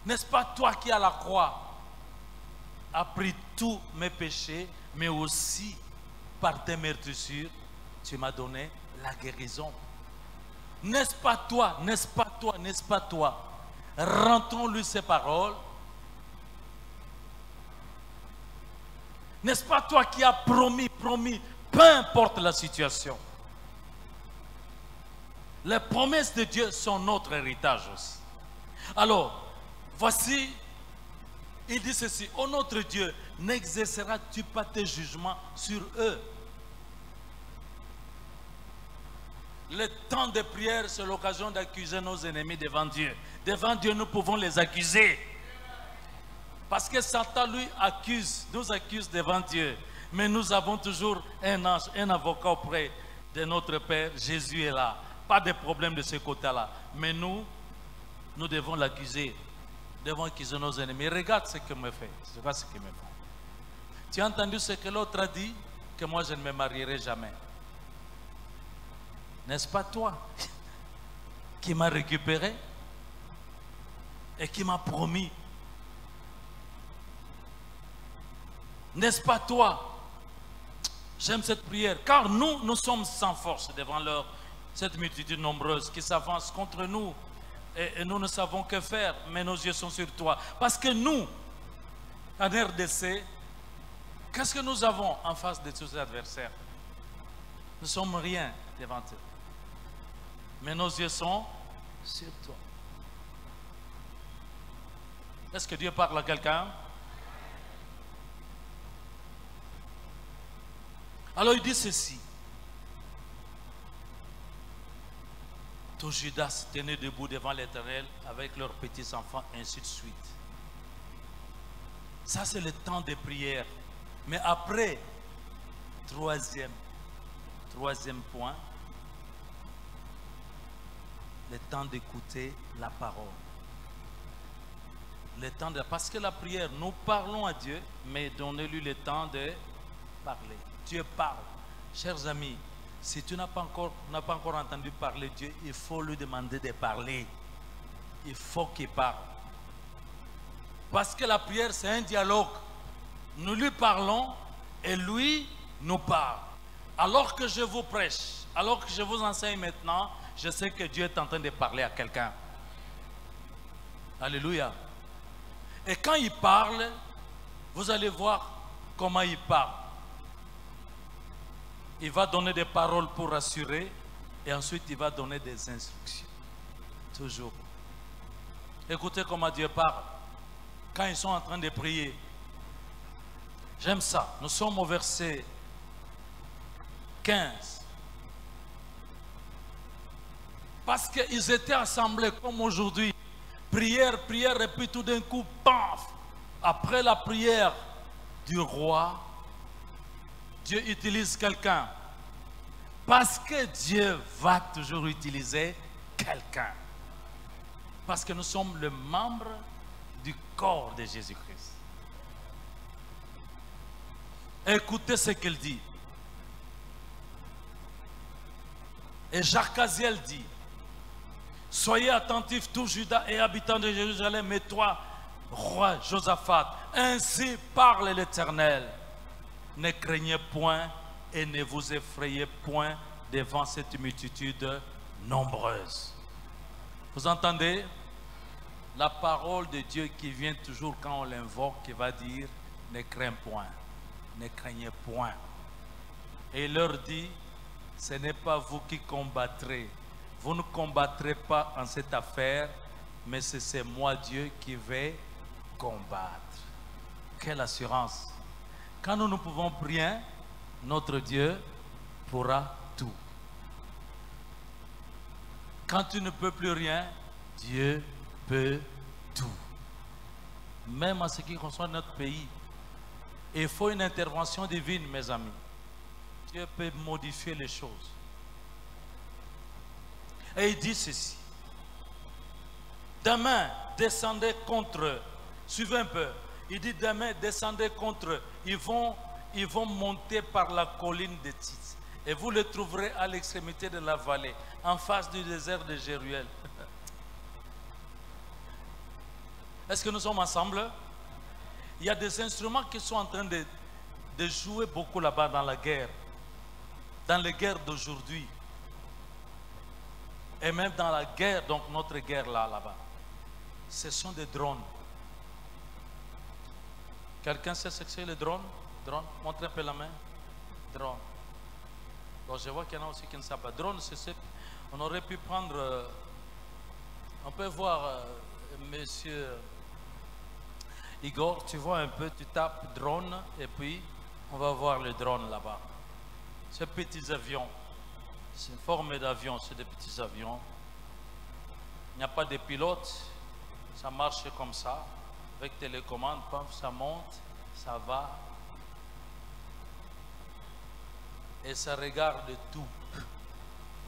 N'est-ce pas toi qui à la croix a pris tous mes péchés, mais aussi par tes meurtrissures, tu m'as donné la guérison. N'est-ce pas toi? N'est-ce pas toi? N'est-ce pas toi? Rentrons-lui ces paroles. N'est-ce pas toi qui as promis, peu importe la situation. Les promesses de Dieu sont notre héritage aussi. Alors, voici, il dit ceci: ô notre Dieu, n'exerceras-tu pas tes jugements sur eux? Le temps de prière, c'est l'occasion d'accuser nos ennemis devant Dieu. Devant Dieu, nous pouvons les accuser. Parce que Satan, lui, nous accuse devant Dieu. Mais nous avons toujours un ange, un avocat auprès de notre Père. Jésus est là. Pas de problème de ce côté-là. Mais nous devons l'accuser. Nous devons accuser nos ennemis. Regarde ce qu'il me fait. Regarde ce qu'il me fait. Tu as entendu ce que l'autre a dit? Que moi, je ne me marierai jamais. N'est-ce pas toi qui m'as récupéré et qui m'a promis? N'est-ce pas toi? J'aime cette prière, car nous sommes sans force devant cette multitude nombreuse qui s'avance contre nous. Et nous ne savons que faire, mais nos yeux sont sur toi. Parce que nous, en RDC, qu'est-ce que nous avons en face de tous ces adversaires? Nous ne sommes rien devant eux. Mais nos yeux sont sur toi. Est-ce que Dieu parle à quelqu'un? Alors il dit ceci: tous Judas tenaient debout devant l'Éternel avec leurs petits enfants, ainsi de suite. Ça, c'est le temps de prière. Mais après, troisième point, le temps d'écouter la parole. Parce que la prière, nous parlons à Dieu, mais donnez-lui le temps de parler. Dieu parle. Chers amis, si tu n'as pas encore entendu parler Dieu, il faut lui demander de parler. Il faut qu'il parle. Parce que la prière, c'est un dialogue. Nous lui parlons et lui nous parle. Alors que je vous prêche, alors que je vous enseigne maintenant, je sais que Dieu est en train de parler à quelqu'un. Alléluia. Et quand il parle, vous allez voir comment il parle. Il va donner des paroles pour rassurer et ensuite il va donner des instructions. Toujours. Écoutez comment Dieu parle quand ils sont en train de prier. J'aime ça. Nous sommes au verset 15. Parce qu'ils étaient assemblés comme aujourd'hui. Prière, prière, et puis tout d'un coup, paf! Après la prière du roi, Dieu utilise quelqu'un. Parce que Dieu va toujours utiliser quelqu'un. Parce que nous sommes le membre du corps de Jésus-Christ. Écoutez ce qu'il dit. Et Jacques-Aziel dit, soyez attentifs tous Juda et habitants de Jérusalem, et toi, roi Josaphat, ainsi parle l'Éternel. Ne craignez point et ne vous effrayez point devant cette multitude nombreuse. Vous entendez? La parole de Dieu qui vient toujours quand on l'invoque, qui va dire, ne crains point, ne craignez point. Et il leur dit, ce n'est pas vous qui combattrez. Vous ne combattrez pas en cette affaire, mais c'est moi Dieu qui vais combattre. Quelle assurance! Quand nous ne pouvons plus rien, notre Dieu pourra tout. Quand tu ne peux plus rien, Dieu peut tout. Même en ce qui concerne notre pays, il faut une intervention divine, mes amis. Dieu peut modifier les choses. Et il dit ceci. Demain, descendez contre eux. Suivez un peu. Il dit demain, descendez contre eux. Ils vont monter par la colline de Tis. Et vous les trouverez à l'extrémité de la vallée, en face du désert de Jéruel. Est-ce que nous sommes ensemble? Il y a des instruments qui sont en train de jouer beaucoup là-bas dans la guerre. Dans les guerres d'aujourd'hui. Et même dans la guerre, donc notre guerre là-bas. Ce sont des drones. Quelqu'un sait ce que c'est le drone? Drone, montrez un peu la main. Drone. Donc je vois qu'il y en a aussi qui ne savent pas. Drone, c'est ce... On aurait pu prendre... on peut voir, monsieur Igor, tu vois un peu, tu tapes drone et puis on va voir le drone là-bas. Ces petits avions, c'est une forme d'avion, c'est des petits avions. Il n'y a pas de pilote, ça marche comme ça. Avec télécommande, ça monte, ça va. Et ça regarde tout.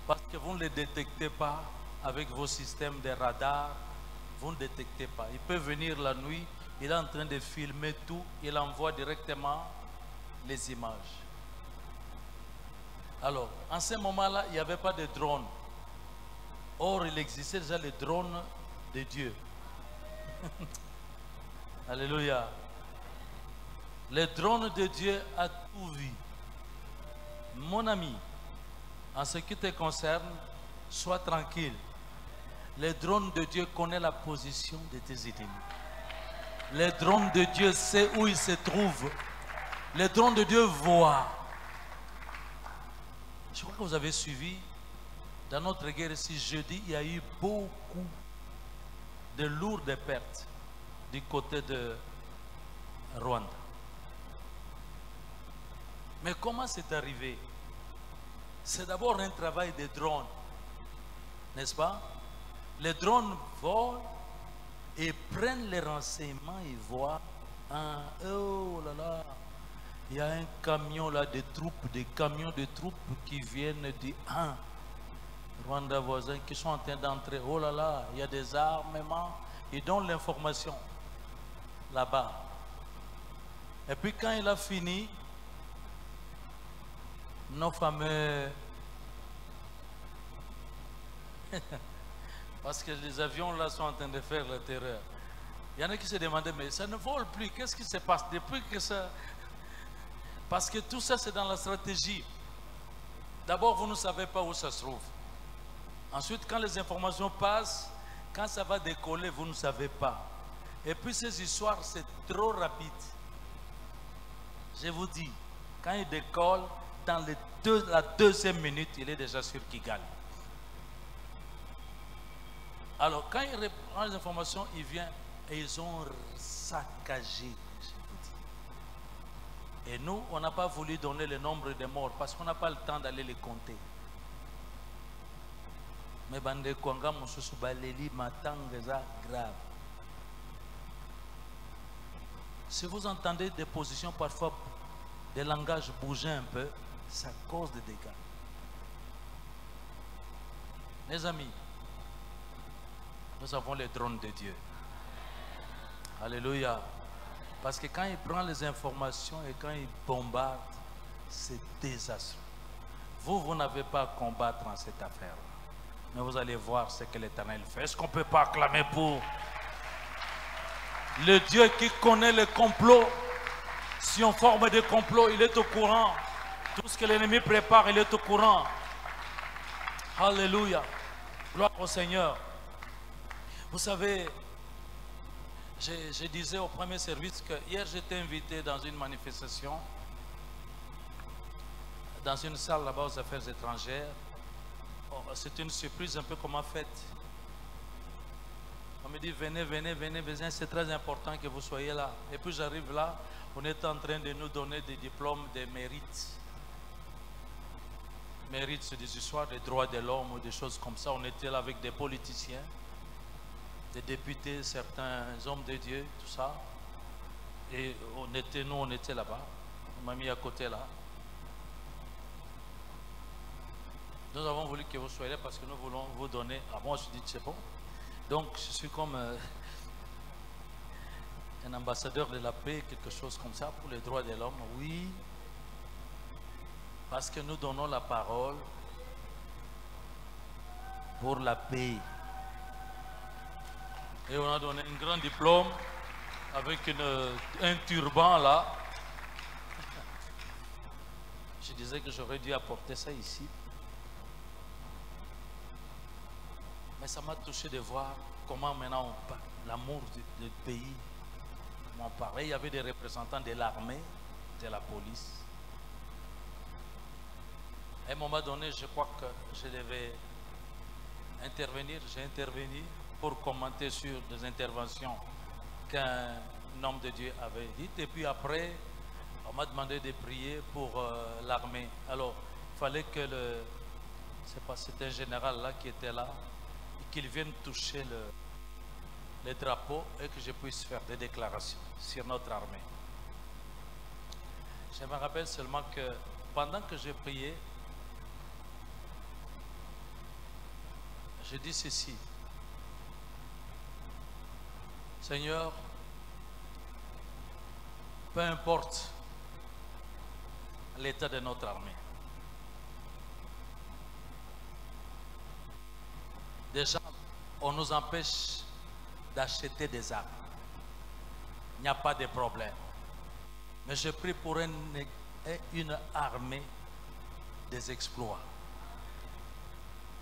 Parce que vous ne les détectez pas avec vos systèmes de radar. Vous ne détectez pas. Il peut venir la nuit, il est en train de filmer tout, il envoie directement les images. Alors, en ce moment-là, il n'y avait pas de drone. Or, il existait déjà les drones de Dieu. Alléluia. Le drone de Dieu a tout vu. Mon ami, en ce qui te concerne, sois tranquille. Le drone de Dieu connaît la position de tes ennemis. Le drone de Dieu sait où il se trouve. Le drone de Dieu voit. Je crois que vous avez suivi, dans notre guerre ici, jeudi, il y a eu beaucoup de lourdes pertes du côté de Rwanda. Mais comment c'est arrivé? C'est d'abord un travail de drones, n'est-ce pas? Les drones volent et prennent les renseignements et voient, oh là là, il y a un camion là de troupes, des camions de troupes qui viennent du Rwanda voisin qui sont en train d'entrer. Oh là là, il y a des armements. Ils donnent l'information là-bas. Et puis quand il a fini, nos fameux... Parce que les avions là sont en train de faire la terreur. Il y en a qui se demandaient, mais ça ne vole plus. Qu'est-ce qui se passe depuis que ça... Parce que tout ça c'est dans la stratégie. D'abord, vous ne savez pas où ça se trouve. Ensuite, quand les informations passent, quand ça va décoller, vous ne savez pas. Et puis ces histoires, c'est trop rapide. Je vous dis, quand il décolle, dans la deuxième minute, il est déjà sur Kigali. Alors, quand il reprend les informations, il vient et ils ont saccagé. Et nous, on n'a pas voulu donner le nombre de morts parce qu'on n'a pas le temps d'aller les compter. Mais bande kwanga mususu baleli matanga grave. Si vous entendez des positions parfois, des langages bouger un peu, ça cause des dégâts. Mes amis, nous avons les drones de Dieu. Alléluia. Parce que quand il prend les informations et quand il bombarde, c'est désastreux. vous n'avez pas à combattre en cette affaire. Mais vous allez voir ce que l'Éternel fait. Est-ce qu'on ne peut pas acclamer pour le Dieu qui connaît le complot? Si on forme des complots, il est au courant. Tout ce que l'ennemi prépare, il est au courant. Alléluia. Gloire au Seigneur. Vous savez, je disais au premier service que hier j'étais invité dans une manifestation, dans une salle là-bas aux affaires étrangères. C'est une surprise un peu comme en fête. On me dit venez, venez, venez, venez, c'est très important que vous soyez là. Et puis j'arrive là, on est en train de nous donner des diplômes de mérite. Mérite, c'est des histoires des droits de l'homme ou des choses comme ça. On était là avec des politiciens, des députés, certains hommes de Dieu, tout ça. Et nous, on était là-bas. On m'a mis à côté là. Nous avons voulu que vous soyez là parce que nous voulons vous donner. Ah, moi, je dis c'est bon. Donc, je suis comme un ambassadeur de la paix, quelque chose comme ça, pour les droits de l'homme. Oui, parce que nous donnons la parole pour la paix. Et on a donné un grand diplôme avec un turban là. Je disais que j'aurais dû apporter ça ici. Mais ça m'a touché de voir comment maintenant on parle, l'amour du pays. On parlait, il y avait des représentants de l'armée, de la police. À un moment donné, je crois que je devais intervenir. J'ai intervenu pour commenter sur des interventions qu'un homme de Dieu avait dites. Et puis après, on m'a demandé de prier pour l'armée. Alors, il fallait que c'était un général là qui était là, qu'il vienne toucher le drapeau et que je puisse faire des déclarations sur notre armée. Je me rappelle seulement que pendant que j'ai prié, j'ai dit ceci: Seigneur, peu importe l'état de notre armée, déjà, on nous empêche d'acheter des armes. Il n'y a pas de problème. Mais je prie pour une armée des exploits.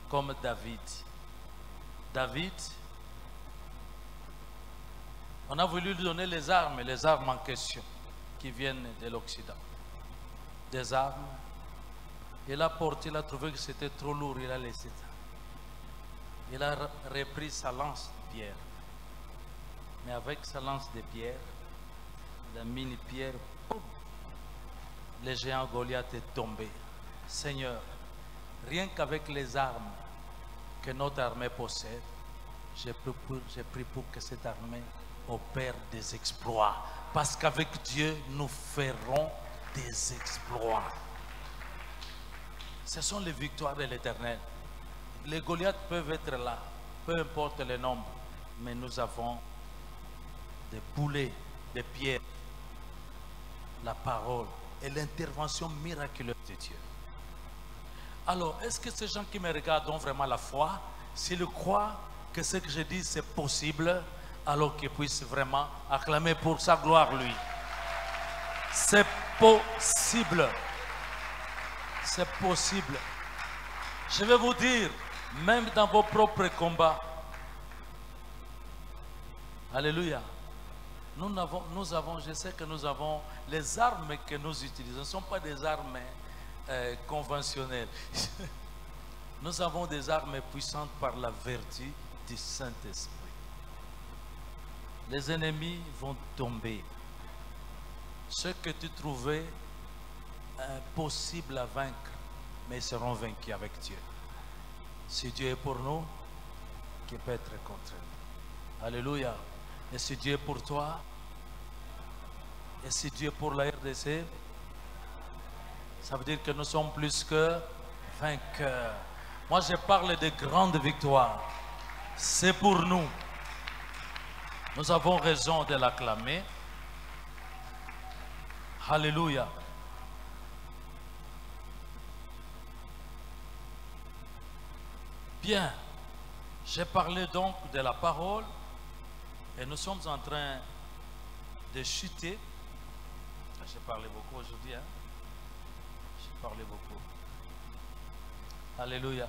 Comme David. David, on a voulu lui donner les armes en question, qui viennent de l'Occident. Des armes. Il a porté, il a trouvé que c'était trop lourd, il a laissé ça. Il a repris sa lance de pierre. Mais avec sa lance de pierre, la mini-pierre, le géant Goliath est tombé. Seigneur, rien qu'avec les armes que notre armée possède, j'ai pris pour que cette armée opère des exploits. Parce qu'avec Dieu, nous ferons des exploits. Ce sont les victoires de l'Éternel. Les Goliaths peuvent être là, peu importe le nombre, mais nous avons des boulets, des pierres, la parole et l'intervention miraculeuse de Dieu. Alors, est-ce que ces gens qui me regardent ont vraiment la foi? S'ils croient que ce que je dis c'est possible, alors qu'ils puissent vraiment acclamer pour sa gloire lui. C'est possible. C'est possible. Je vais vous dire, même dans vos propres combats, alléluia, nous avons, je sais que nous avons, les armes que nous utilisons ne sont pas des armes conventionnelles. Nous avons des armes puissantes par la vertu du Saint-Esprit. Les ennemis vont tomber. Ce que tu trouvais impossible à vaincre, mais ils seront vaincus avec Dieu. Si Dieu est pour nous, qui peut être contre nous? Alléluia. Et si Dieu est pour toi, et si Dieu est pour la RDC, ça veut dire que nous sommes plus que vainqueurs. Moi, je parle de grandes victoires. C'est pour nous. Nous avons raison de l'acclamer. Alléluia. Bien, j'ai parlé donc de la parole et nous sommes en train de chuter. J'ai parlé beaucoup aujourd'hui, hein? J'ai parlé beaucoup. Alléluia.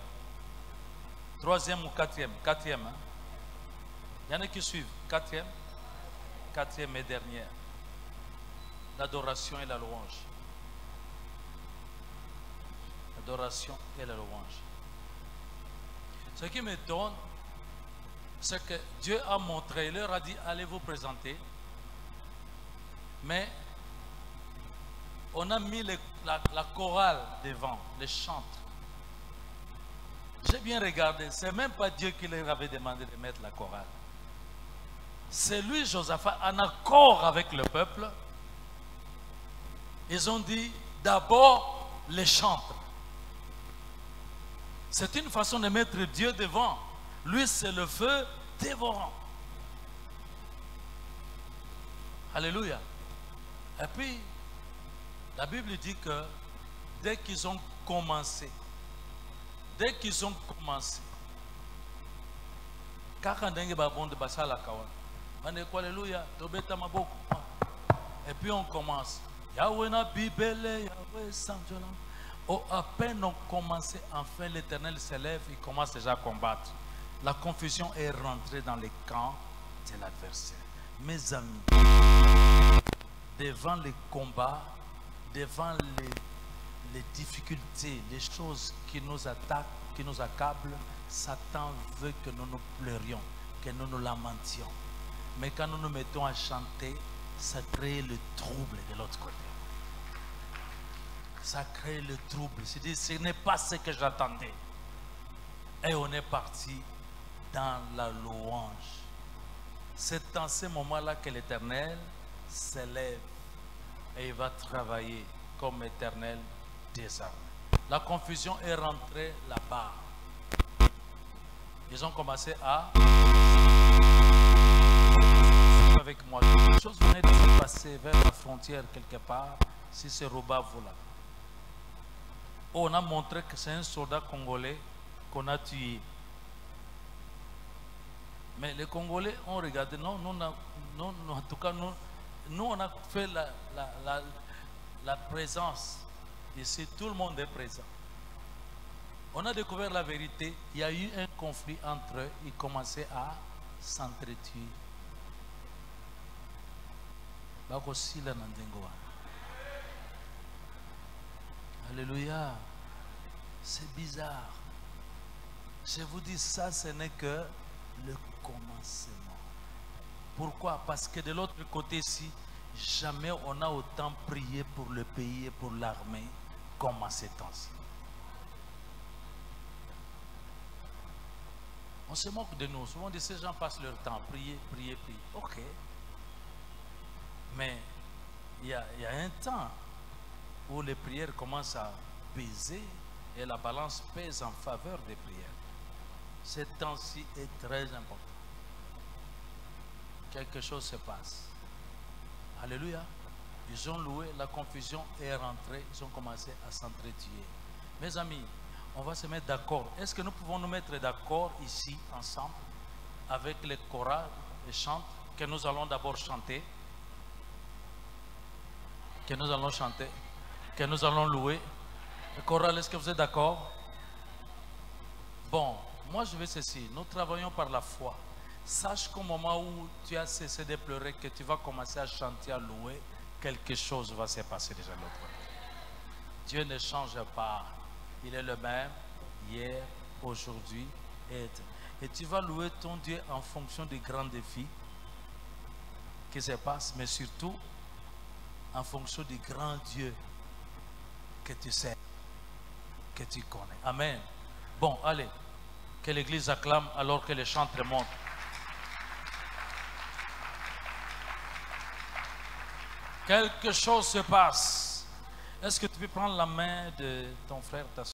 Troisième ou quatrième? Quatrième, hein? Il y en a qui suivent. Quatrième et dernière. L'adoration et la louange. L'adoration et la louange. Ce qui m'étonne, c'est que Dieu a montré, il leur a dit, allez vous présenter. Mais on a mis la chorale devant, les chantres. J'ai bien regardé, c'est même pas Dieu qui leur avait demandé de mettre la chorale. C'est lui, Josaphat, en accord avec le peuple. Ils ont dit, d'abord les chantres. C'est une façon de mettre Dieu devant. Lui, c'est le feu dévorant. Alléluia. Et puis, la Bible dit que dès qu'ils ont commencé, et puis on commence. Yahweh na Bibele, Yahweh sans violence. Oh, à peine on commençait, enfin l'Éternel s'élève, il commence déjà à combattre. La confusion est rentrée dans les camps de l'adversaire. Mes amis, devant les combats, devant les difficultés, les choses qui nous attaquent, qui nous accablent, Satan veut que nous nous pleurions, que nous nous lamentions. Mais quand nous nous mettons à chanter, ça crée le trouble de l'autre côté. Ça crée le trouble. C'est-à-dire, ce n'est pas ce que j'attendais. Et on est parti dans la louange. C'est dans ce moment-là que l'Éternel s'élève et il va travailler comme Éternel des armées. La confusion est rentrée là-bas. Ils ont commencé à... avec moi. Quelque chose venait de se passer vers la frontière quelque part. Si c'est Rubavu là. On a montré que c'est un soldat congolais qu'on a tué. Mais les Congolais ont regardé. Non, en tout cas, nous on a fait la présence. Ici, tout le monde est présent. On a découvert la vérité. Il y a eu un conflit entre eux. Ils commençaient à s'entretuer. Alléluia. C'est bizarre. Je vous dis ça, ce n'est que le commencement. Pourquoi? Parce que de l'autre côté ici, jamais on a autant prié pour le pays et pour l'armée comme en ces temps-ci. On se moque de nous. Souvent, ces gens passent leur temps à prier, prier, prier. Ok. Mais il y a un temps où les prières commencent à peser et la balance pèse en faveur des prières. Ce temps-ci est très important. Quelque chose se passe. Alléluia. Ils ont loué, la confusion est rentrée, ils ont commencé à s'entretuer. Mes amis, on va se mettre d'accord. Est-ce que nous pouvons nous mettre d'accord ici, ensemble, avec les chorales, les chants, que nous allons d'abord chanter, que nous allons chanter, que nous allons louer. Le choral, est-ce que vous êtes d'accord? Bon, moi je vais ceci. Nous travaillons par la foi. Sache qu'au moment où tu as cessé de pleurer, que tu vas commencer à chanter, à louer, quelque chose va se passer déjà de l'autre côté. Dieu ne change pas. Il est le même hier, aujourd'hui et demain. Et tu vas louer ton Dieu en fonction des grands défis qui se passent, mais surtout en fonction du grand Dieu que tu sais, que tu connais. Amen. Bon, allez, que l'église acclame alors que les chantres montent. Quelque chose se passe. Est-ce que tu peux prendre la main de ton frère, ta soeur?